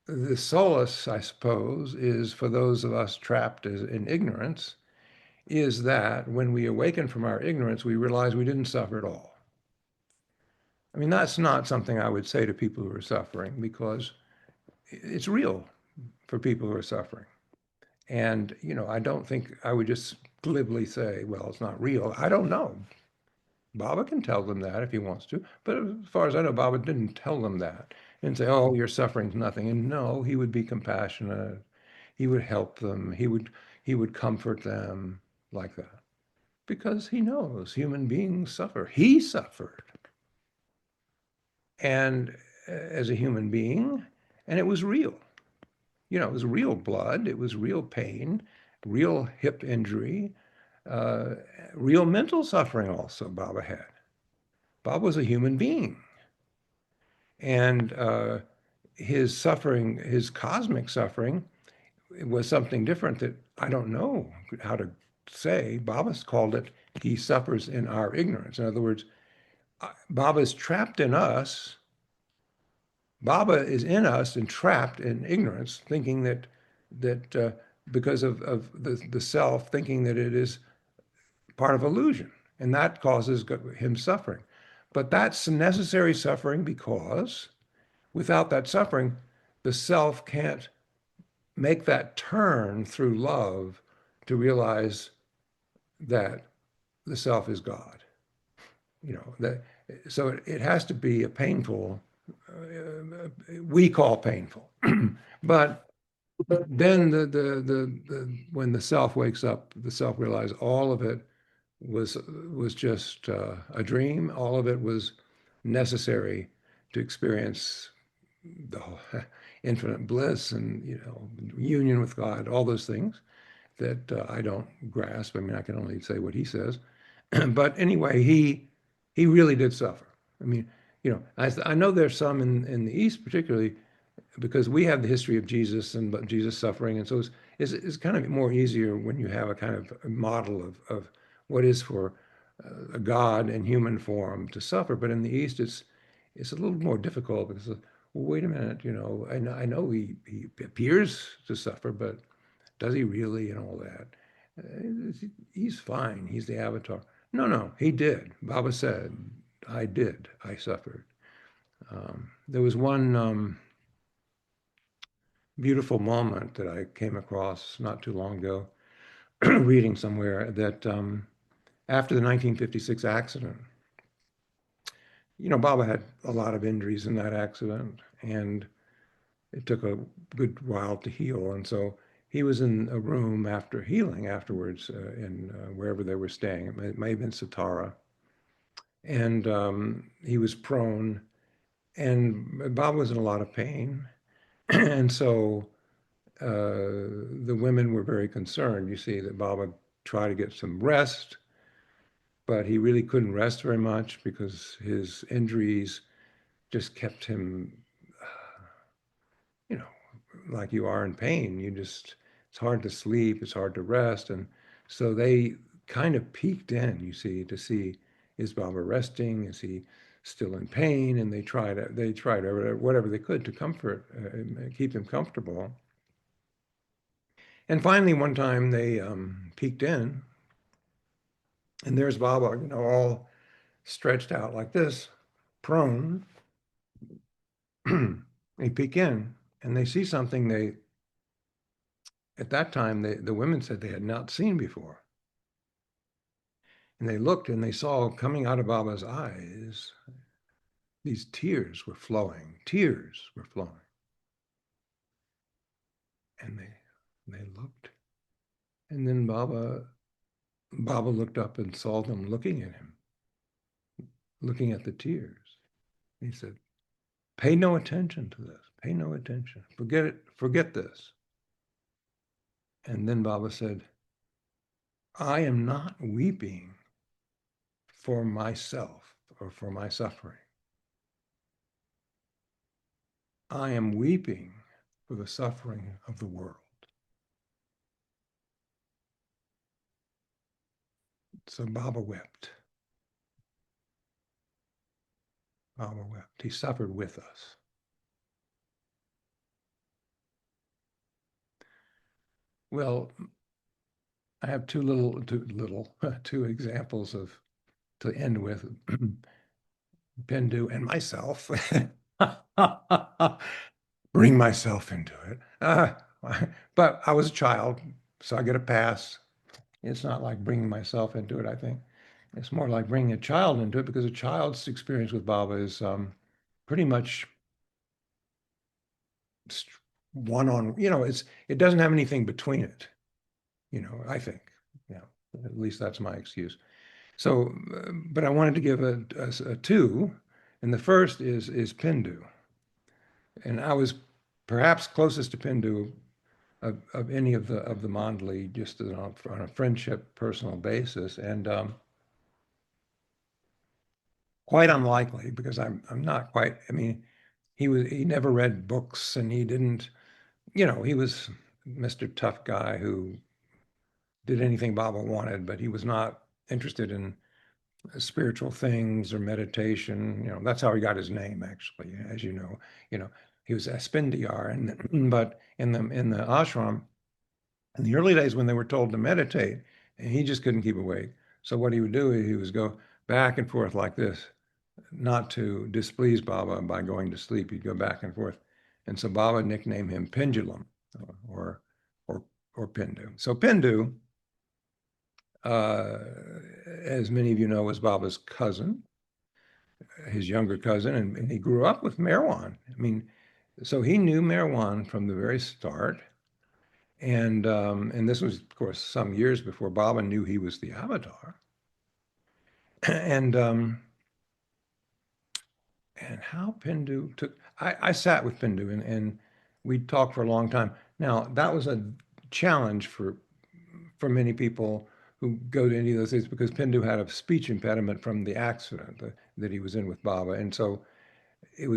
the solace, I suppose, is for those of us trapped in ignorance, is that when we awaken from our ignorance, we realize we didn't suffer at all. I mean, that's not something I would say to people who are suffering because it's real for people who are suffering. And, I don't think I would just glibly say, well, it's not real. I don't know. Baba can tell them that if he wants to. But as far as I know, Baba didn't tell them that and say, oh, your suffering's nothing. And no, he would be compassionate. He would help them. He would comfort them like that because he knows human beings suffer. He suffered. And as a human being, and it was real. It was real blood, it was real pain, real hip injury, uh, real mental suffering also Baba had. Baba was a human being. And his suffering, his cosmic suffering, was something different that I don't know how to say. Baba's called it, he suffers in our ignorance. In other words, Baba's trapped in us. Baba is in us and trapped in ignorance, thinking that because of the self, thinking that it is part of illusion, and that causes him suffering. But that's necessary suffering because without that suffering, the self can't make that turn through love to realize that the self is God. That so it has to be a painful, we call painful, but then when the self wakes up, the self realizes all of it was just a dream. All of it was necessary to experience the infinite bliss and union with God. All those things that I don't grasp. I mean, I can only say what he says. But anyway, he really did suffer. I mean, I know there's some in the East, particularly because we have the history of Jesus and Jesus suffering, and so it's kind of more easier when you have a kind of a model of what is for a God in human form to suffer. But in the East, it's a little more difficult because, well, wait a minute, I know he appears to suffer, but does he really, and all that? He's fine. He's the avatar. No, no, he did. Baba said, I did. I suffered. There was one beautiful moment that I came across not too long ago, reading somewhere that after the 1956 accident, Baba had a lot of injuries in that accident, and it took a good while to heal. And so he was in a room after healing afterwards in wherever they were staying. It may have been Satara. And he was prone, and Bob was in a lot of pain. And so the women were very concerned. You see that Bob would try to get some rest, but he really couldn't rest very much because his injuries just kept him, you know, like you are in pain. It's hard to sleep, it's hard to rest. And so they kind of peeked in, you see, to see, is Baba resting? Is he still in pain? And they tried whatever they could to comfort, keep him comfortable. And finally, one time they peeked in, and there's Baba, all stretched out like this, prone. They peek in, and they see something at that time, the women said they had not seen before. And they looked and they saw coming out of Baba's eyes, these tears were flowing. Tears were flowing. And they looked And then Baba looked up and saw them looking at him, looking at the tears. He said, pay no attention to this. Pay no attention. Forget it. Forget this. And then Baba said, I am not weeping for myself or for my suffering. I am weeping for the suffering of the world. So Baba wept. Baba wept. He suffered with us. Well, I have two examples to end with. Pendu and myself. Bring myself into it. But I was a child, so I get a pass. It's not like bringing myself into it, I think. It's more like bringing a child into it because a child's experience with Baba is pretty much one on, it doesn't have anything between it, I think. Yeah, at least that's my excuse. So, but I wanted to give a two, and the first is Pendu. And I was perhaps closest to Pendu of any of the Mandali, just on a friendship, personal basis, and quite unlikely because I'm not quite. I mean, he never read books, and he didn't. He was Mr. Tough Guy who did anything Baba wanted, but he was not interested in spiritual things or meditation. That's how he got his name, actually, as you know. You know, he was Aspindiar, and but in the ashram, in the early days when they were told to meditate, and he just couldn't keep awake. So what he would do, he was go back and forth like this, not to displease Baba by going to sleep. He'd go back and forth, and so Baba nicknamed him Pendulum, or or or Pendu. So Pendu, uh, as many of you know, was Baba's cousin, his younger cousin, and he grew up with Merwan. I mean, so he knew Merwan from the very start. And this was, of course, some years before Baba knew he was the avatar. And and how Pendu took, I sat with Pendu and we talked for a long time. Now, that was a challenge for many people who go to any of those things because Pendu had a speech impediment from the accident that he was in with Baba. And so it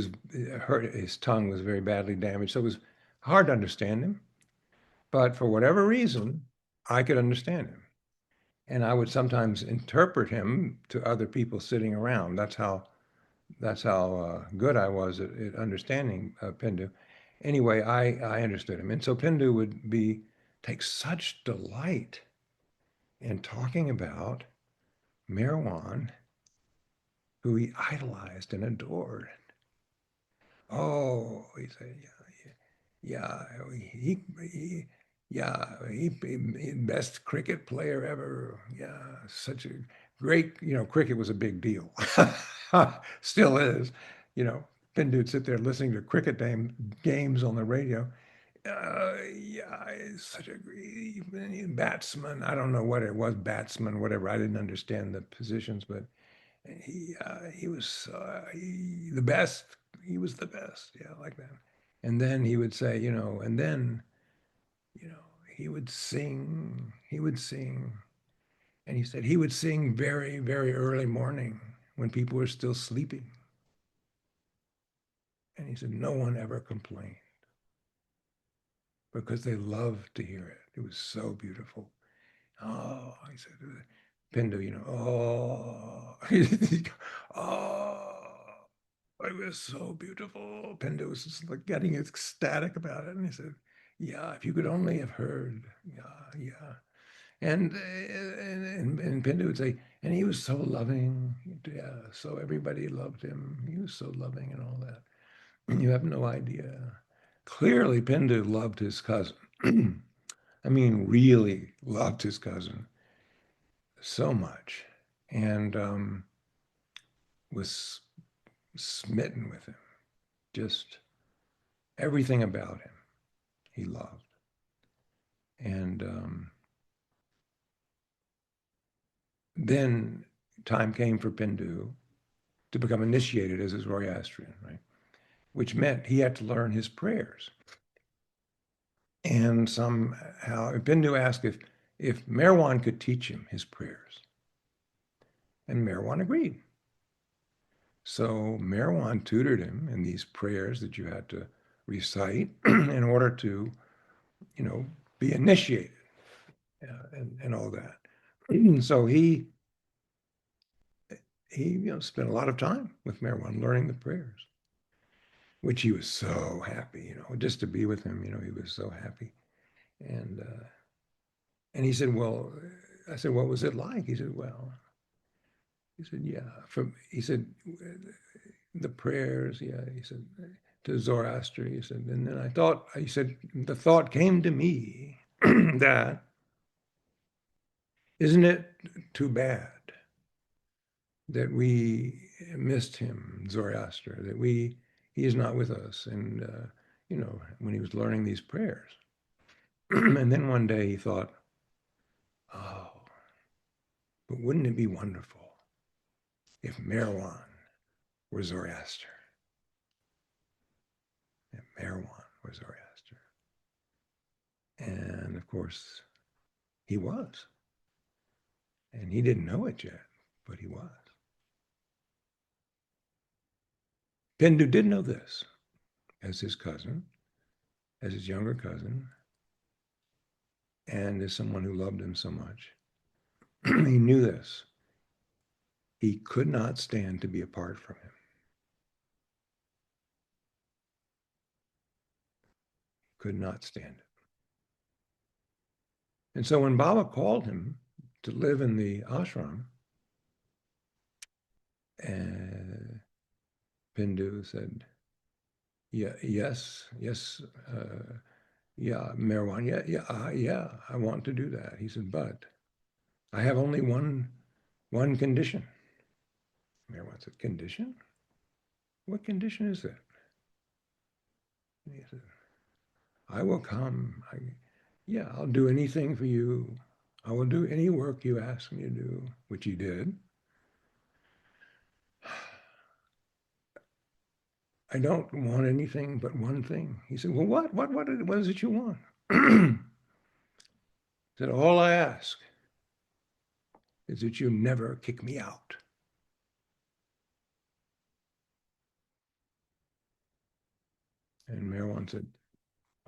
hurt, his tongue was very badly damaged. So it was hard to understand him. But for whatever reason, I could understand him. And I would sometimes interpret him to other people sitting around. That's how good I was at understanding Pendu. Anyway, I understood him, and so Pendu would take such delight in talking about Merwan, who he idolized and adored. Oh, he said, yeah, he best cricket player ever. Yeah, such a great, cricket was a big deal. Still is. You know, Pendu would sit there listening to cricket games on the radio. Yeah, he's such a great batsman. I don't know what it was, batsman, whatever. I didn't understand the positions, but he was the best. He was the best. Yeah, like that. And then he would say, and then, you know, he would sing. He would sing. And he said he would sing very, very early morning when people were still sleeping. And he said no one ever complained because they loved to hear it. It was so beautiful. Oh, he said, Pendu, oh, oh, it was so beautiful. Pendu was just like getting ecstatic about it. And he said, yeah, if you could only have heard. Yeah, yeah. And Pendu would say, and he was so loving. Yeah, so everybody loved him. He was so loving and all that. You have no idea. Clearly, Pendu loved his cousin. I mean, really loved his cousin so much, and was smitten with him. Just everything about him he loved. And then time came for Pendu to become initiated as a Zoroastrian, right? Which meant he had to learn his prayers. And somehow Pendu asked if Merwan could teach him his prayers. And Merwan agreed. So Merwan tutored him in these prayers that you had to recite in order to, be initiated and all that. So he spent a lot of time with Merwan learning the prayers, which he was so happy, just to be with him, he was so happy. And he said, well, I said, what was it like? He said, well, he said, yeah. He said, the prayers, yeah. He said, to Zoroaster, he said, and then he said, the thought came to me that, isn't it too bad that we missed him, Zoroaster, that he is not with us. And, when he was learning these prayers. And then one day he thought, oh, but wouldn't it be wonderful if Merwan were Zoroaster? If Merwan were Zoroaster. And of course, he was. And he didn't know it yet, but he was. Pendu did know this as his cousin, as his younger cousin, and as someone who loved him so much. He knew this. He could not stand to be apart from him. Could not stand it. And so when Baba called him to live in the ashram, Pendu said, yeah, yes, yeah, Merwan, yeah, I want to do that. He said, but I have only one condition. Merwan said, condition? What condition is that? And he said, I will come. I'll do anything for you. I will do any work you ask me to do, which he did. I don't want anything but one thing. He said, well, what is it you want? He said, all I ask is that you never kick me out. And Merwan said,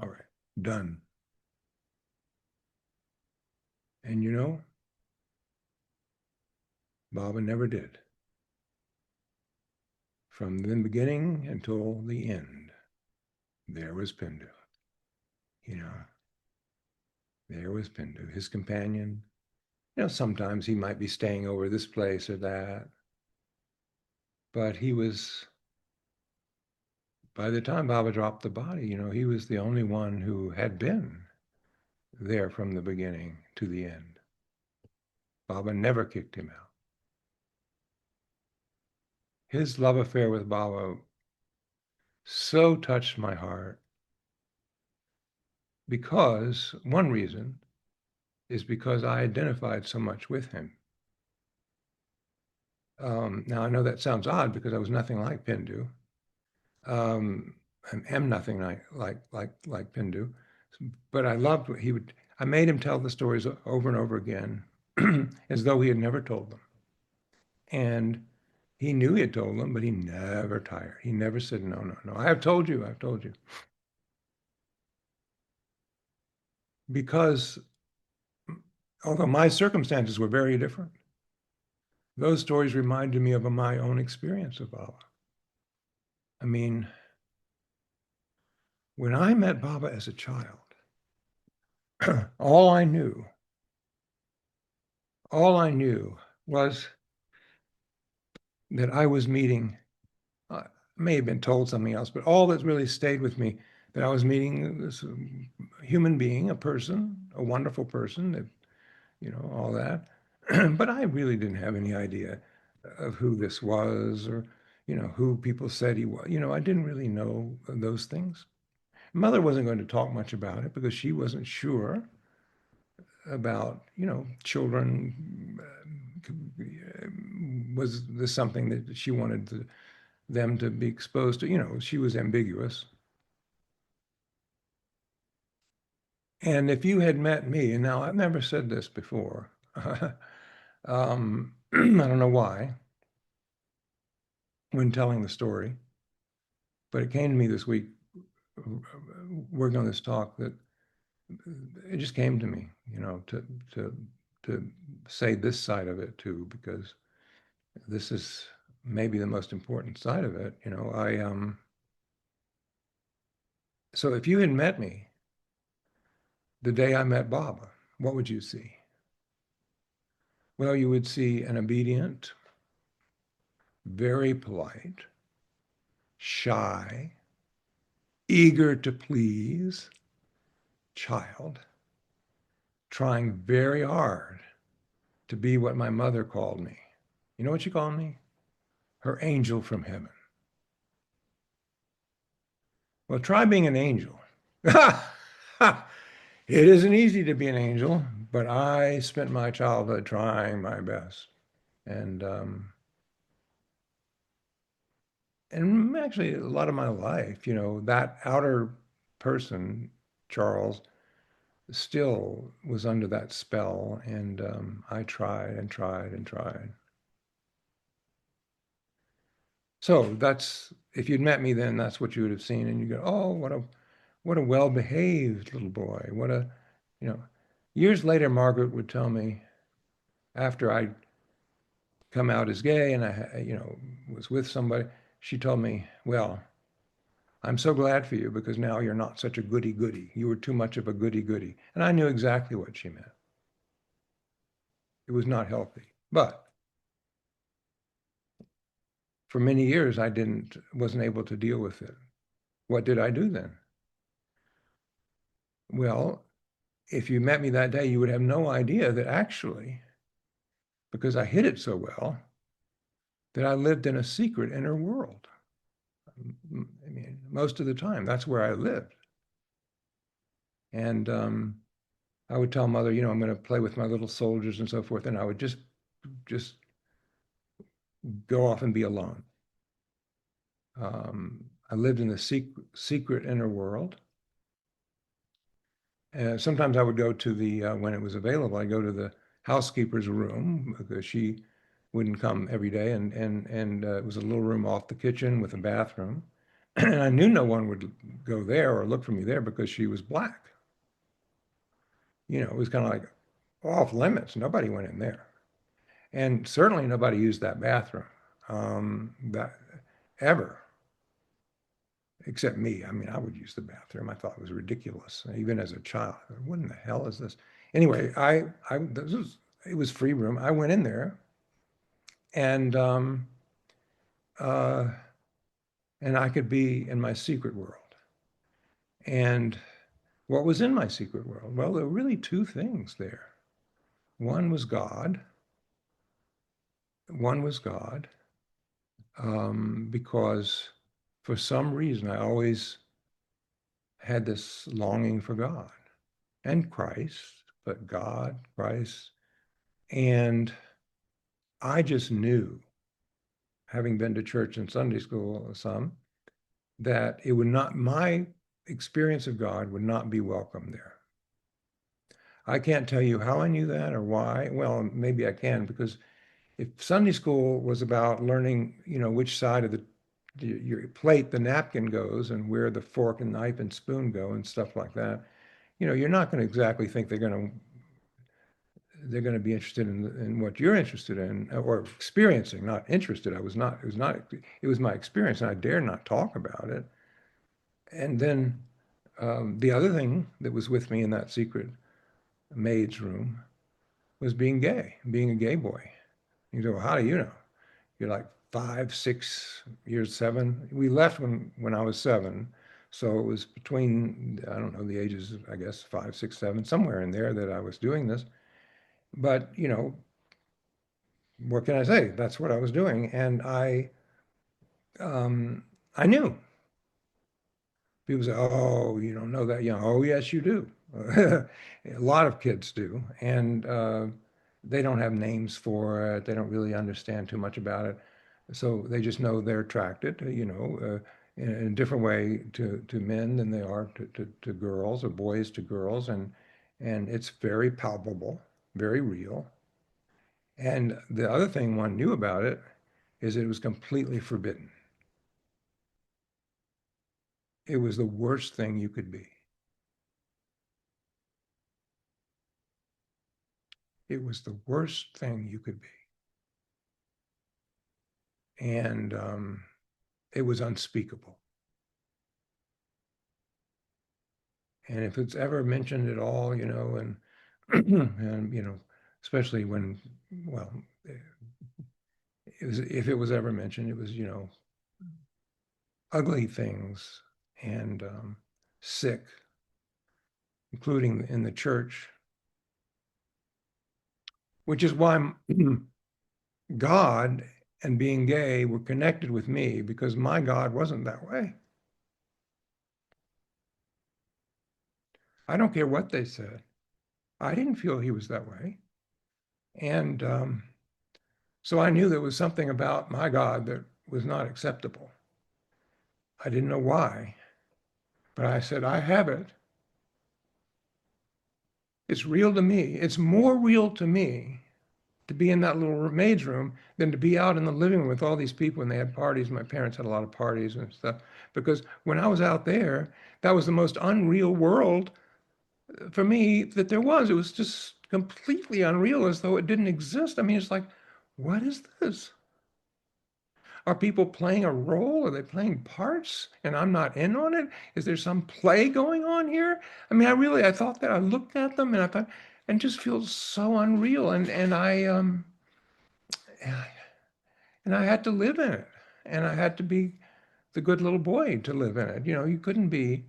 all right, done. And Baba never did. From the beginning until the end, there was Pendu. There was Pendu, his companion. Sometimes he might be staying over this place or that. But he was, by the time Baba dropped the body, he was the only one who had been there from the beginning to the end. Baba never kicked him out. His love affair with Baba so touched my heart because one reason is because I identified so much with him. Now I know that sounds odd because I was nothing like Pendu. I am nothing like Pendu, but I loved what he would. I made him tell the stories over and over again, as though he had never told them. And he knew he had told them, but he never tired. He never said, no. I have told you. Because although my circumstances were very different, those stories reminded me of my own experience of Baba. I mean, when I met Baba as a child, all I knew was that I was meeting, may have been told something else, but all that really stayed with me, that I was meeting this human being, a person, a wonderful person, that, all that. But I really didn't have any idea of who this was or, who people said he was. I didn't really know those things. Mother wasn't going to talk much about it because she wasn't sure about, children was this something that she wanted them to be exposed to? She was ambiguous. And if you had met me, and now I've never said this before, I don't know why, when telling the story, but it came to me this week working on this talk that it just came to me, to to say this side of it too, because this is maybe the most important side of it. So if you had met me the day I met Baba, what would you see? Well, you would see an obedient, very polite, shy, eager to please child, trying very hard to be what my mother called me. You know what she called me? Her angel from heaven. Well, try being an angel. It isn't easy to be an angel, but I spent my childhood trying my best. And actually a lot of my life, that outer person, Charles, still was under that spell, and I tried and tried and tried. So that's if you'd met me then, that's what you would have seen, and you go, "Oh, what a well-behaved little boy. What a, you know." Years later, Margaret would tell me after I'd come out as gay and was with somebody, she told me, "Well, I'm so glad for you because now you're not such a goody goody. You were too much of a goody goody." And I knew exactly what she meant. It was not healthy. But for many years, wasn't able to deal with it. What did I do then? Well, if you met me that day, you would have no idea that actually, because I hid it so well, that I lived in a secret inner world. I mean, most of the time, that's where I lived. And I would tell mother, I'm going to play with my little soldiers and so forth, and I would just go off and be alone. I lived in the secret inner world. Sometimes I would go to when it was available, I'd go to the housekeeper's room because she wouldn't come every day, and it was a little room off the kitchen with a bathroom, and I knew no one would go there or look for me there because she was black. It was kind of like off limits. Nobody went in there, and certainly nobody used that bathroom that ever. Except me. I mean, I would use the bathroom. I thought it was ridiculous, even as a child. What in the hell is this? Anyway, it was free room. I went in there, and uh, and I could be in my secret world. And what was in my secret world? Well, there were really two things there. One was God. One was God, because for some reason I always had this longing for God and Christ, but God, Christ. And I just knew, having been to church and Sunday school some, that my experience of God would not be welcome there. I can't tell you how I knew that or why. Well, maybe I can, because if Sunday school was about learning, which side of your plate the napkin goes and where the fork and knife and spoon go and stuff like that, you're not going to exactly think they're going to be interested in what you're interested in or experiencing, not interested. I was not, it was my experience and I dare not talk about it. And then the other thing that was with me in that secret maid's room was being gay, being a gay boy. You go, how do you know? You're like 5, 6 years, 7. We left when I was 7. So it was between, I don't know, the ages, I guess, 5, 6, 7, somewhere in there that I was doing this. But, what can I say? That's what I was doing. And I knew. People say, oh, you don't know that young. Oh, yes, you do. A lot of kids do. And they don't have names for it. They don't really understand too much about it. So they just know they're attracted, in a different way to men than they are to girls, or boys to girls. And it's very palpable, very real. And the other thing one knew about it is it was completely forbidden. It was the worst thing you could be. It was the worst thing you could be. And it was unspeakable. And if it's ever mentioned at all, and and especially when, well, if it was ever mentioned, it was, ugly things and sick, including in the church, which is why God and being gay were connected with me, because my God wasn't that way. I don't care what they said. I didn't feel he was that way. And so I knew there was something about my God that was not acceptable. I didn't know why, but I said, I have it. It's real to me. It's more real to me to be in that little maid's room than to be out in the living room with all these people when they had parties. My parents had a lot of parties and stuff. Because when I was out there, that was the most unreal world for me that there was. It was just completely unreal, as though it didn't exist. I mean, it's like, what is this? Are people playing a role? Are they playing parts and I'm not in on it? Is there some play going on here? I mean, I thought that. I looked at them and I thought, and just feels so unreal. And I had to live in it. And I had to be the good little boy to live in it. You couldn't be,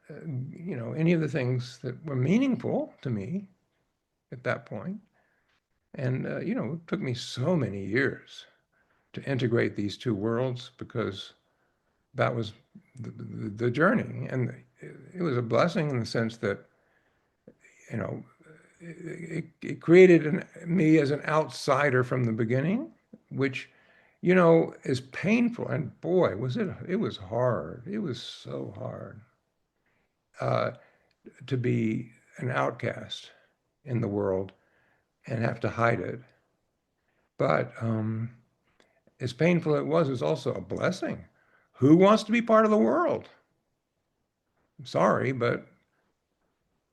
any of the things that were meaningful to me at that point. And, it took me so many years to integrate these two worlds, because that was the journey. And it was a blessing in the sense that, you know, it created me as an outsider from the beginning, which, is painful. And boy, it was hard. It was so hard uh, to be an outcast in the world and have to hide it. But as painful it was also a blessing. Who wants to be part of the world? I'm sorry, but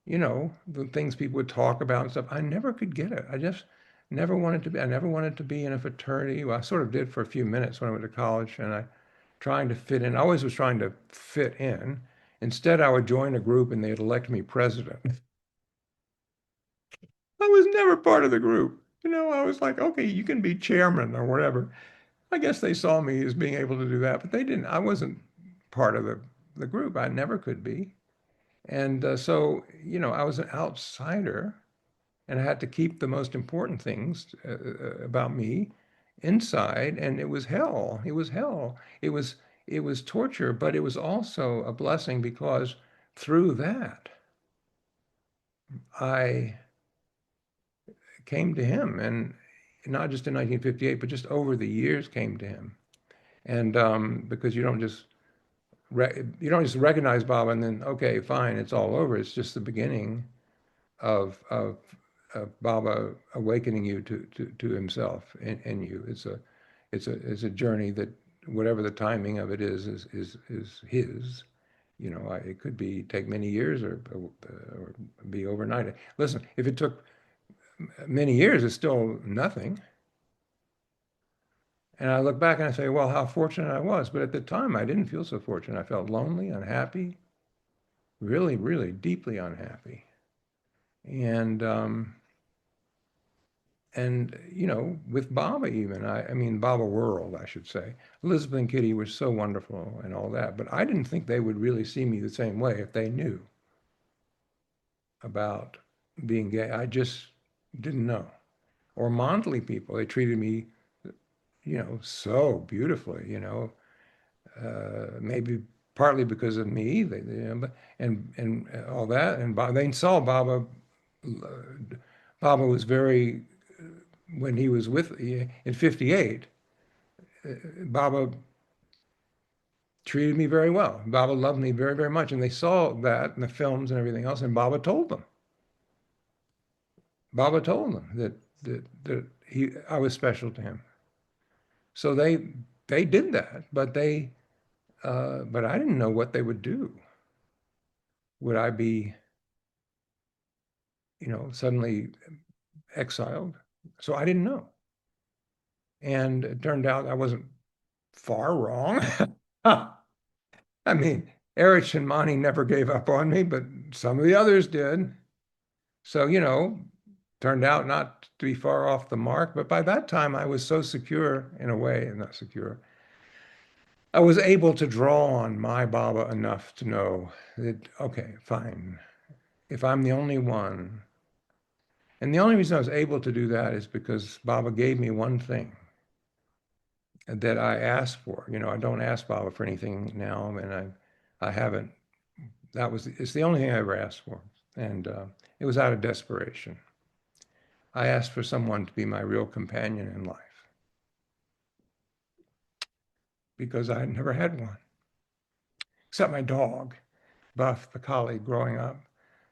the things people would talk about and stuff, I never could get it. I just never wanted to be. I never wanted to be in a fraternity. Well, I sort of did for a few minutes when I went to college, and I trying to fit in. I always was trying to fit in. Instead, I would join a group and they'd elect me president. I was never part of the group. I was like, okay, you can be chairman or whatever. I guess they saw me as being able to do that, but they didn't. I wasn't part of the group. I never could be. And so, I was an outsider, and I had to keep the most important things about me inside, and it was hell. It was hell. It was torture, but it was also a blessing, because through that I came to him, and not just in 1958, but just over the years came to him. And because you don't just recognize Bob and then, okay, fine, it's all over. It's just the beginning of Baba awakening you to himself in you. It's a journey that, whatever the timing of it is his. It could take many years, or be overnight. Listen, if it took many years, it's still nothing. And I look back and I say, well, how fortunate I was. But at the time, I didn't feel so fortunate. I felt lonely, unhappy, really, really deeply unhappy. And with Baba even, I mean, Baba World, I should say. Elizabeth and Kitty were so wonderful and all that, but I didn't think they would really see me the same way if they knew about being gay. I just didn't know. Or Mondley people, they treated me, so beautifully, maybe partly because of me, and all that. And they saw Baba. Baba was very when he was with in 58, Baba treated me very well. Baba loved me very, very much. And they saw that in the films and everything else. And Baba told them. Baba told them that I was special to him. So they did that, but I didn't know what they would do. Would I be, suddenly exiled? So I didn't know. And it turned out I wasn't far wrong. I mean, Erich and Mani never gave up on me, but some of the others did. So, turned out not to be far off the mark. But by that time, I was so secure in a way, and not secure. I was able to draw on my Baba enough to know that, okay, fine. If I'm the only one, and the only reason I was able to do that is because Baba gave me one thing that I asked for. I don't ask Baba for anything now, and I haven't. It's the only thing I ever asked for, and it was out of desperation. I asked for someone to be my real companion in life because I had never had one, except my dog, Buff, the collie, growing up.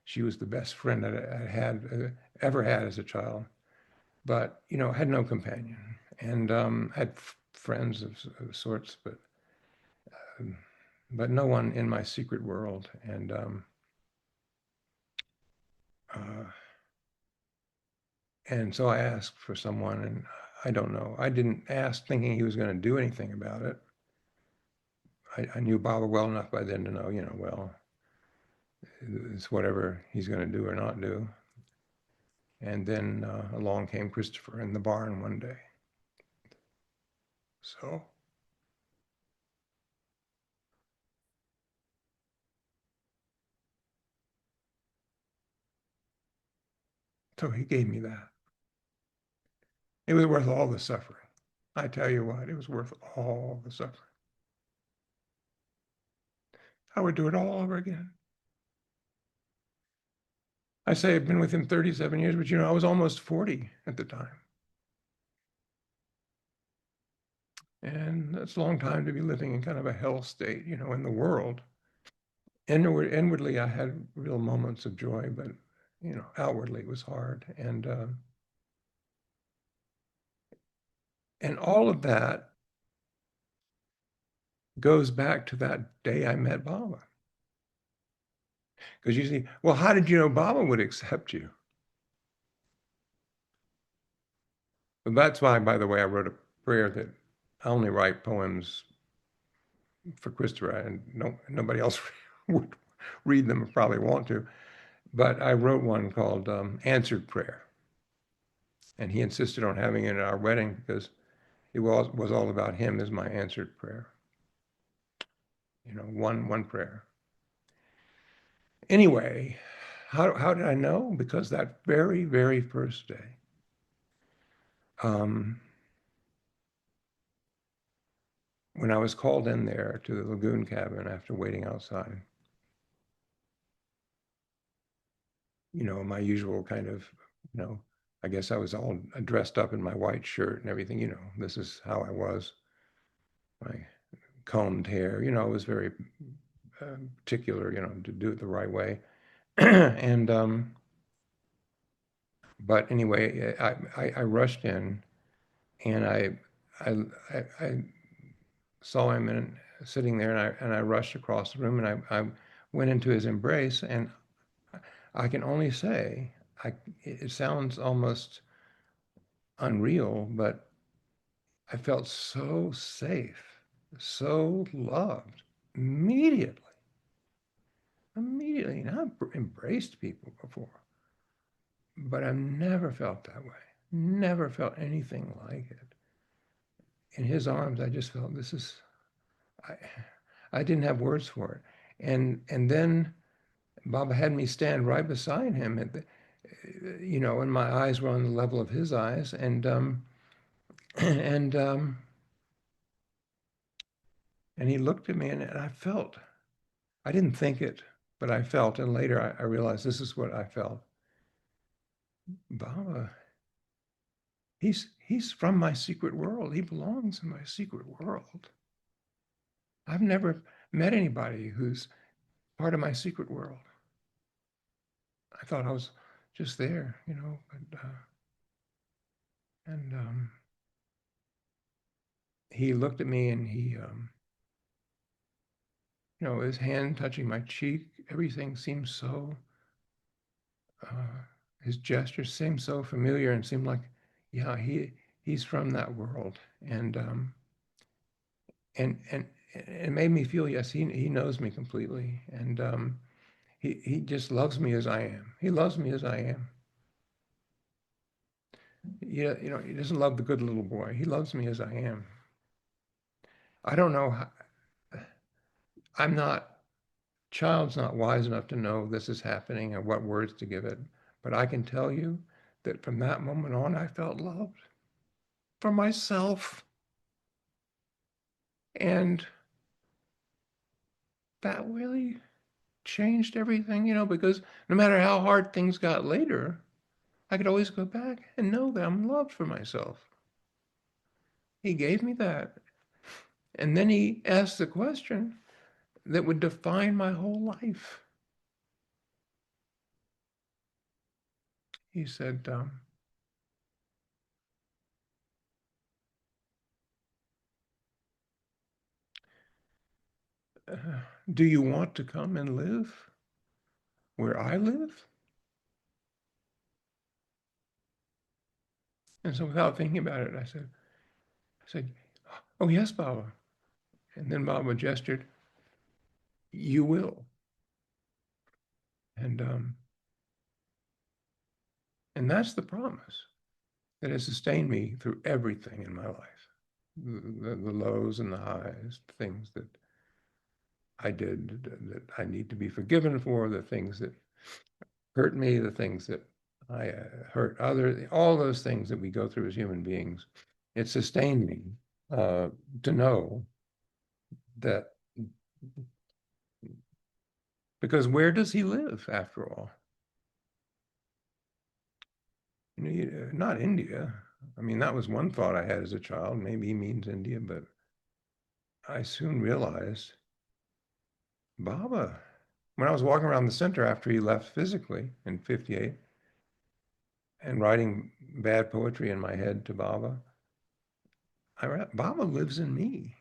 She was the best friend that I had ever had as a child, but had no companion and had friends of sorts, um, but no one in my secret world. Uh, and so I asked for someone, and I don't know. I didn't ask thinking he was going to do anything about it. I knew Baba well enough by then to know, well, it's whatever he's going to do or not do. And then along came Christopher in the barn one day. So he gave me that. It was worth all the suffering. I tell you what, it was worth all the suffering. I would do it all over again. I say I've been with him 37 years, but I was almost 40 at the time. And that's a long time to be living in kind of a hell state, in the world. Inwardly, I had real moments of joy, but, outwardly it was hard. And all of that goes back to that day I met Baba. Because you see, well, how did you know Baba would accept you? But that's why, by the way, I wrote a prayer that I only write poems for Christopher, and nobody else would read them or probably want to. But I wrote one called Answered Prayer. And he insisted on having it at our wedding because it was all about him as my answered prayer. One prayer. Anyway, how did I know? Because that very, very first day, when I was called in there to the lagoon cabin after waiting outside, my usual kind of, I guess I was all dressed up in my white shirt and everything, this is how I was. My combed hair, it was very particular, to do it the right way. And but anyway, I rushed in, and I saw him sitting there, and I rushed across the room, and I went into his embrace, and I can only say, it sounds almost unreal, but I felt so safe, so loved immediately. Immediately. And I've embraced people before, but I've never felt that way. Never felt anything like it. In his arms, I just felt I didn't have words for it. And then Baba had me stand right beside him and my eyes were on the level of his eyes. And he looked at me, and I felt, I didn't think it, but I felt, and later I realized this is what I felt. Baba, he's from my secret world. He belongs in my secret world. I've never met anybody who's part of my secret world. I thought I was just there, and he looked at me and his hand touching my cheek, everything seemed so, uh, his gestures seemed so familiar and seemed like, yeah, he's from that world. And it made me feel, yes, he knows me completely. And he just loves me as I am. He loves me as I am. Yeah, he doesn't love the good little boy. He loves me as I am. I don't know how, I'm not child's not wise enough to know this is happening and what words to give it. But I can tell you that from that moment on, I felt loved for myself. And that really changed everything, because no matter how hard things got later, I could always go back and know that I'm loved for myself. He gave me that. And then he asked the question that would define my whole life. He said, do you want to come and live where I live? And so without thinking about it, I said, oh yes, Baba. And then Baba gestured, you will. And and that's the promise that has sustained me through everything in my life. The lows and the highs, the things that I did that I need to be forgiven for, the things that hurt me, the things that I hurt others, all those things that we go through as human beings. It sustained me to know that, because where does he live after all? Not India. I mean, that was one thought I had as a child. Maybe he means India, but I soon realized Baba. When I was walking around the center after he left physically in 58 and writing bad poetry in my head to Baba, Baba lives in me,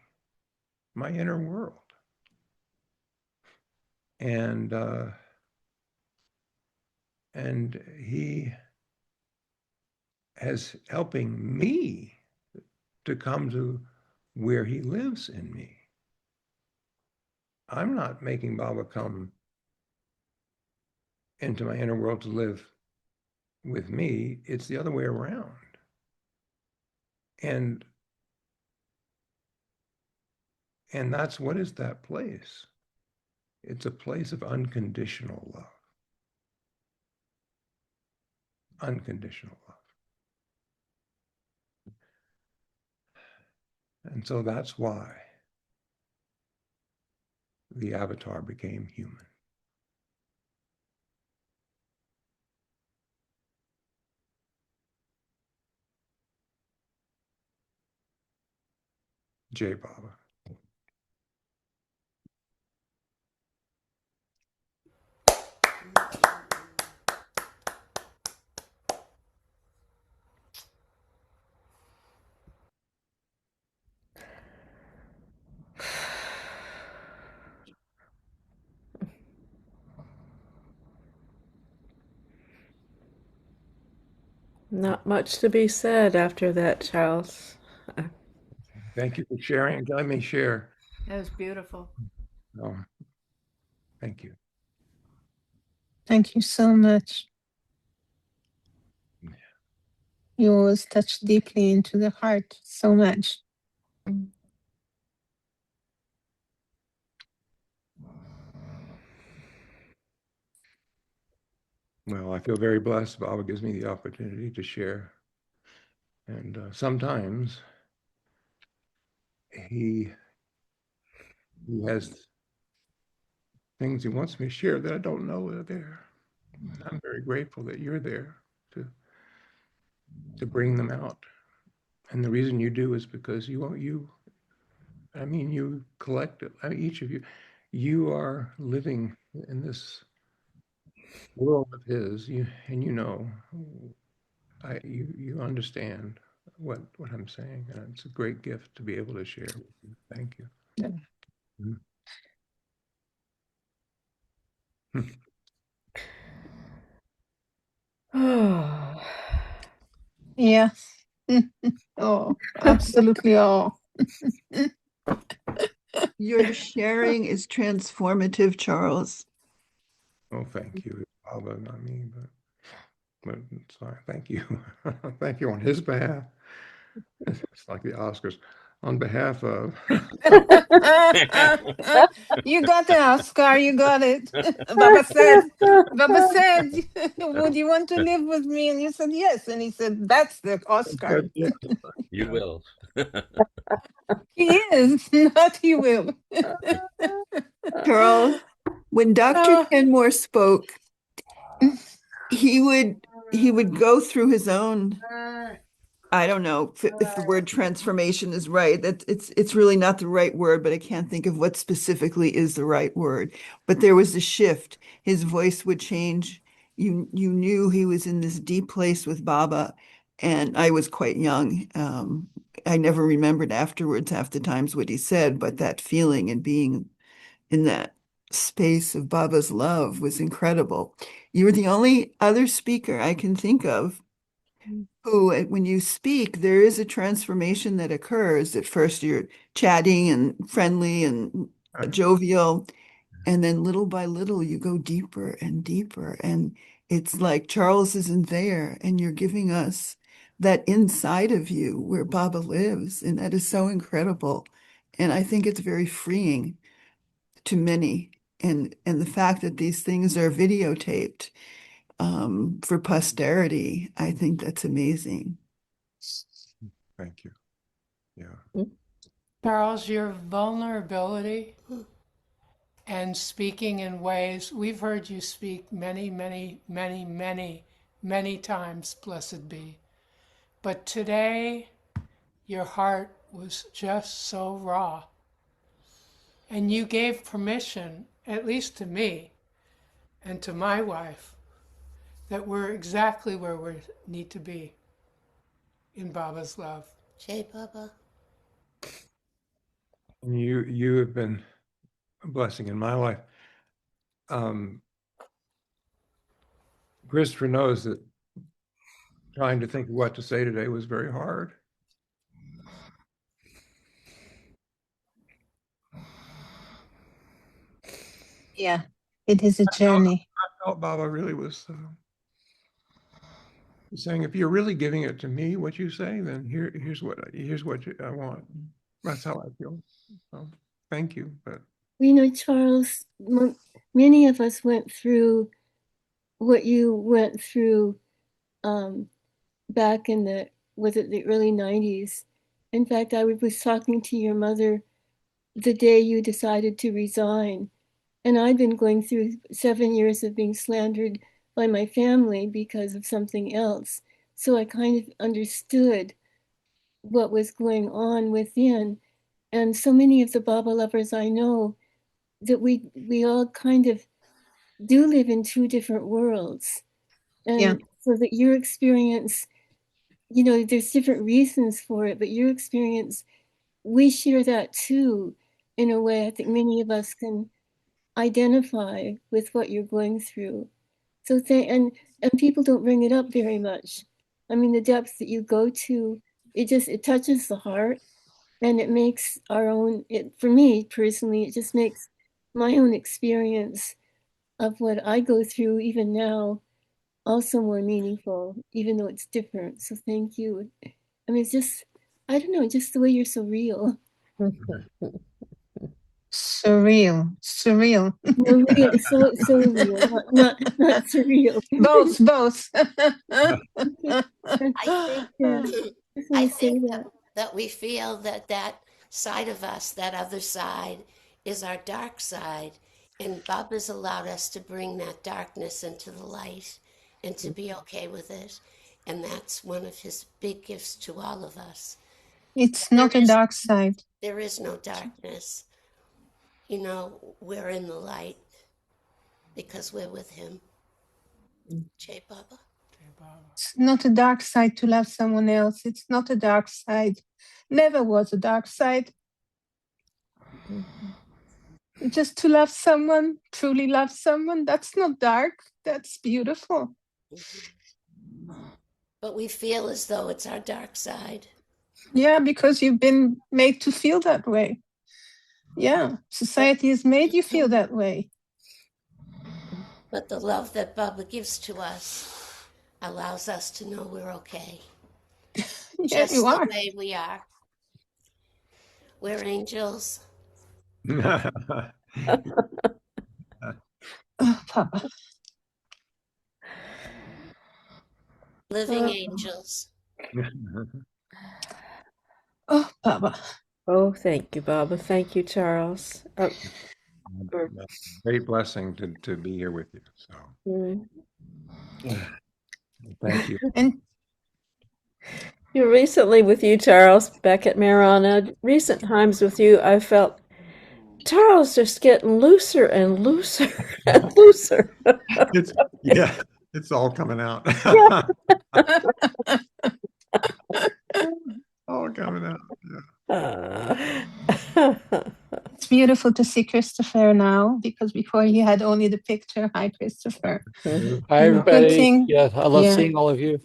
my inner world. And and he is helping me to come to where he lives in me. I'm not making Baba come into my inner world to live with me. It's the other way around. And that's, what is that place? It's a place of unconditional love. Unconditional love. And so that's why the avatar became human. Jai Baba. Not much to be said after that, Charles. Thank you for sharing. Let me share. That was beautiful. Um, thank you. Thank you so much. You always touch deeply into the heart so much. Well, I feel very blessed. Baba gives me the opportunity to share. And sometimes he has things he wants me to share that I don't know are there. I'm very grateful that you're there to to bring them out. And the reason you do is because you collective, each of you, you are living in this world of his, and you understand what I'm saying, and it's a great gift to be able to share with you. Thank you. Mhm. Yeah. Oh, absolutely. Oh. Your sharing is transformative, Charles. Oh, thank you, Baba, not me, but sorry, thank you, thank you on his behalf. It's like the Oscars, on behalf of. You got the Oscar, you got it. Baba said, would you want to live with me? And you said yes. And he said, that's the Oscar. You will. He is, not he will. Charles, when Dr. Oh, Kenmore spoke, he would go through his own, I don't know if the word transformation is right. That it's really not the right word, but I can't think of what specifically is the right word. But there was a shift. His voice would change. You knew he was in this deep place with Baba, and I was quite young. I never remembered afterwards half the times what he said, but that feeling and being in that space of Baba's love was incredible. You were the only other speaker I can think of who, when you speak, there is a transformation that occurs. At first, you're chatting and friendly and jovial, and then little by little, you go deeper and deeper. And it's like Charles isn't there, and you're giving us that inside of you where Baba lives. And that is so incredible. And I think it's very freeing to many. And the fact that these things are videotaped for posterity, I think that's amazing. Thank you. Yeah. Charles, your vulnerability and speaking in ways, we've heard you speak many, many, many, many, many times, blessed be. But today, your heart was just so raw. And you gave permission, at least to me and to my wife, that we're exactly where we need to be in Baba's love. Jai Baba. And you have been a blessing in my life. Christopher knows that trying to think of what to say today was very hard. Yeah, it is a journey. I felt Baba really was saying, if you're really giving it to me, what you say, then here's what I want. That's how I feel. So, thank you. But You know, Charles, many of us went through what you went through back in the early 90s. In fact, I was talking to your mother the day you decided to resign. And I'd been going through 7 years of being slandered by my family because of something else. So I kind of understood what was going on within. And so many of the Baba lovers I know, that we all kind of do live in two different worlds. And Yeah. so that your experience, you know, there's different reasons for it, but your experience, we share that too. In a way, I think many of us can identify with what you're going through. So and people don't bring it up very much. I mean, the depths that you go to, it touches the heart, and it makes for me personally, it just makes my own experience of what I go through even now also more meaningful, even though it's different. So thank you. I mean, it's just, I don't know, just the way you're so real. Surreal. No, real, so real, not surreal. Both. I think Yeah. just I want to say think that. that we feel that side of us, that other side, is our dark side. And Baba's allowed us to bring that darkness into the light and to be okay with it. And that's one of his big gifts to all of us. It's not a dark side. There is no darkness. You know, we're in the light because we're with him. Jay Baba. It's not a dark side to love someone else. It's not a dark side. Never was a dark side. Just to love someone, truly love someone, that's not dark. That's beautiful. But we feel as though it's our dark side. Yeah, because you've been made to feel that way. Yeah, society has made you feel that way. But the love that Baba gives to us allows us to know we're okay. Yeah, Just you the are. way we are. We're angels. Oh, Papa. Living angels. Oh, Papa. Oh, thank you, Baba. Thank you, Charles. Great blessing to be here with you. So Mm. thank you. And Recently with you, Charles, back at Marana, recent times with you, I felt Charles just getting looser and looser and looser. It's all coming out. All coming out. it's beautiful to see Christopher now, because before he had only the picture. Hi, Christopher. Hi, Good everybody. thing. Yeah, I love Yeah. seeing all of you.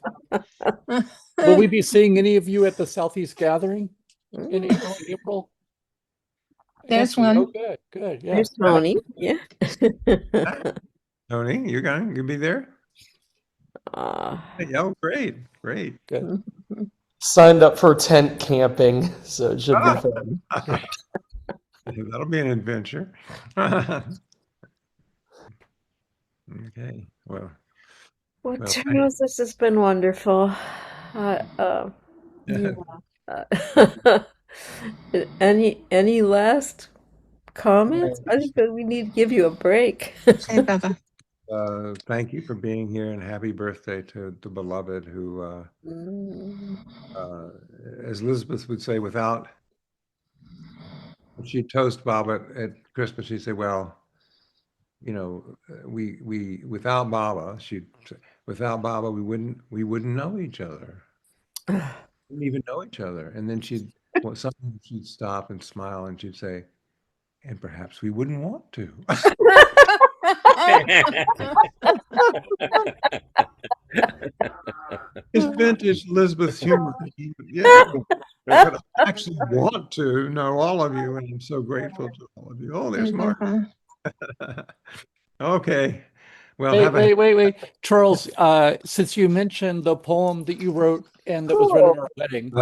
Will we be seeing any of you at the Southeast Gathering in April? There's Anthony, one. Oh, good, good. Yeah. There's Tony. Yeah. Tony, you'll be there? Ah. Oh, great. Good. Signed up for tent camping, so it should be fun. That'll be an adventure. Okay. Well, Charles, this has been wonderful. Yeah. Any last comments? I think that we need to give you a break. Hey, Baba. thank you for being here, and happy birthday to the beloved who, as Elizabeth would say, when she'd toast Baba at Christmas, she'd say, well, you know, we without Baba, we wouldn't know each other. Wouldn't even know each other. And then she'd stop and smile, and she'd say, and perhaps we wouldn't want to. It's vintage Elizabeth's humor. Yeah. But I actually want to know all of you, and I'm so grateful to all of you. Oh, there's Mark. Okay. Well, wait. Charles, since you mentioned the poem that you wrote and that was read at our wedding,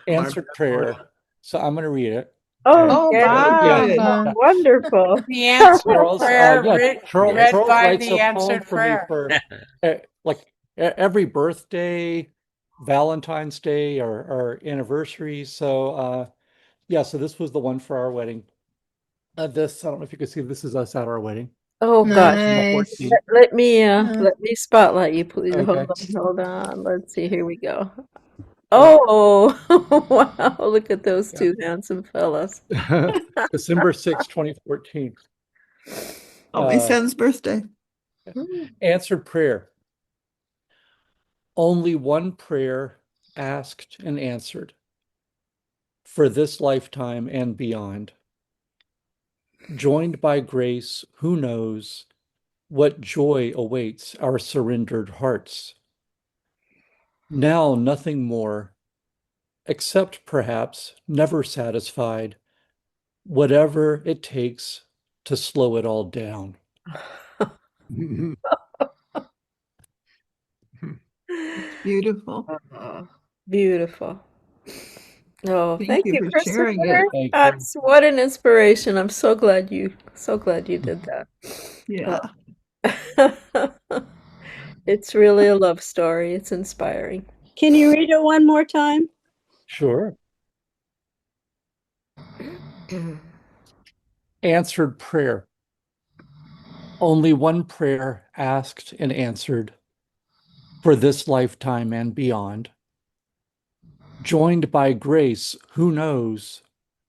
Answered Prayer. So I'm going to read it. Oh, Baba. Wonderful. The answered Charles, prayer Charles read by writes the a poem answered for me prayer. for like every birthday, Valentine's Day, or anniversary. So yeah, so this was the one for our wedding. This, I don't know if you can see, this is us at our wedding. Oh gosh. Nice. Let me spotlight you, please. Okay. Hold on. Let's see. Here we go. Oh, wow. Look at those two handsome fellas. December 6, 2014. Oh, my son's birthday. Answered prayer. Only one prayer asked and answered for this lifetime and beyond. Joined by grace, who knows what joy awaits our surrendered hearts. Now nothing more, except perhaps never satisfied, whatever it takes to slow it all down. Beautiful. Beautiful. Oh, thank you, for sharing it. Christopher. That's what an inspiration. I'm so glad you did that. Yeah. It's really a love story. It's inspiring. Can you read it one more time? Sure. Answered prayer. Only one prayer asked and answered for this lifetime and beyond. Joined by grace, who knows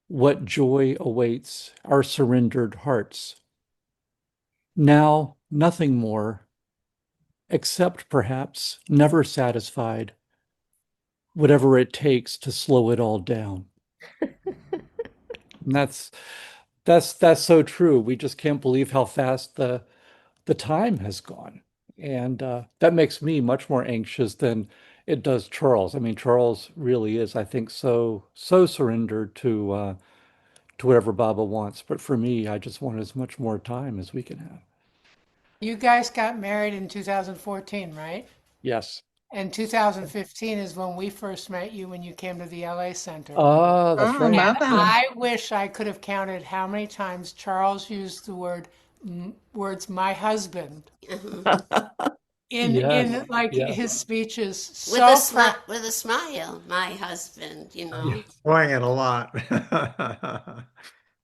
what joy awaits our surrendered hearts. Now, nothing more, except perhaps never satisfied, whatever it takes to slow it all down. And that's so true. We just can't believe how fast the time has gone. And that makes me much more anxious than it does Charles. I mean, Charles really is, I think, so surrendered to whatever Baba wants. But for me, I just want as much more time as we can have. You guys got married in 2014, right? Yes. And 2015 is when we first met you when you came to the LA Center. Ah, that's Oh, right. Baba. I wish I could have counted how many times Charles used the words "my husband" in Yes, like yes. his speeches. With So with a smile, my husband, you know. Playing it a lot.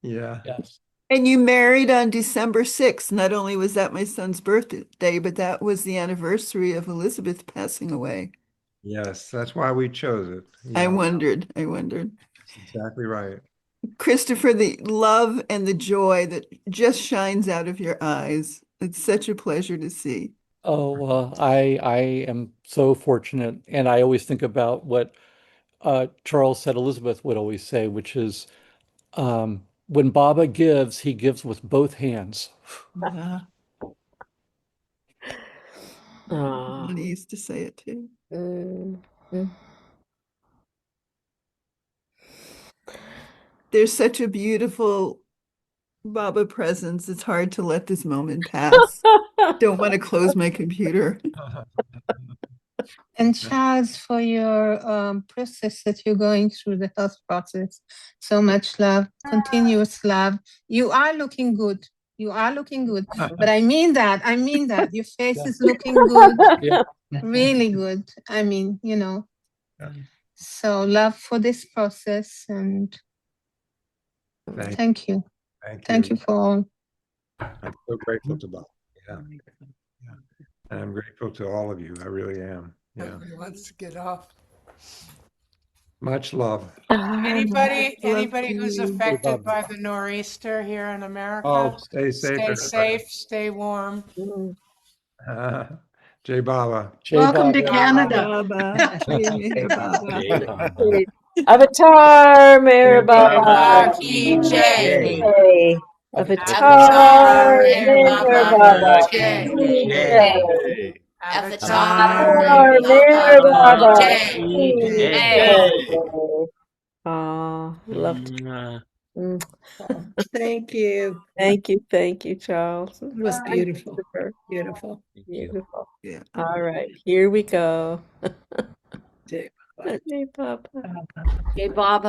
Yeah. Yes. And you married on December 6th. Not only was that my son's birthday, but that was the anniversary of Elizabeth passing away. Yes, that's why we chose it. I Yeah, wondered. that's exactly right. Christopher, the love and the joy that just shines out of your eyes. It's such a pleasure to see. Oh, I am so fortunate, and I always think about what Charles said Elizabeth would always say, which is when Baba gives, he gives with both hands. Uh, Ah. Lonnie used to say it too. Mm, mm. There's such a beautiful Baba presence. It's hard to let this moment pass. Don't want to close my computer. And Charles, for your process that you're going through, the health process, so much love, continuous love. You are looking good. You are looking good. But I mean that. I mean that. Your face Yeah. is looking good, Yeah. really good. I mean, So love for this process, and Thank, thank you. thank Thank you. you for all. I'm so grateful to Bob. Yeah. Yeah. And I'm grateful to all of you. I really am. Yeah. nobody wants to get off. Much love. Anybody who's you. affected Bob. by the nor'easter here in America, Oh, stay safe, stay everybody. safe, stay warm. Mm. Jai Baba. Jai Welcome to Baba. Canada. Baba. Jai Baba. Avatar, Meher Baba. Baba ki jai. Jai. Avatar Avatar, Meher Meher Baba Baba. ki jai. Jai. Avatar Avatar, Meher Meher Baba ki Baba. jai. Jai. Aw, love to. Mm. Thank you. Thank you, Charles. It was beautiful. Christopher. Beautiful. Beautiful. Yeah. All right, here we go. Jai Hey, Papa. Baba. Jai Baba.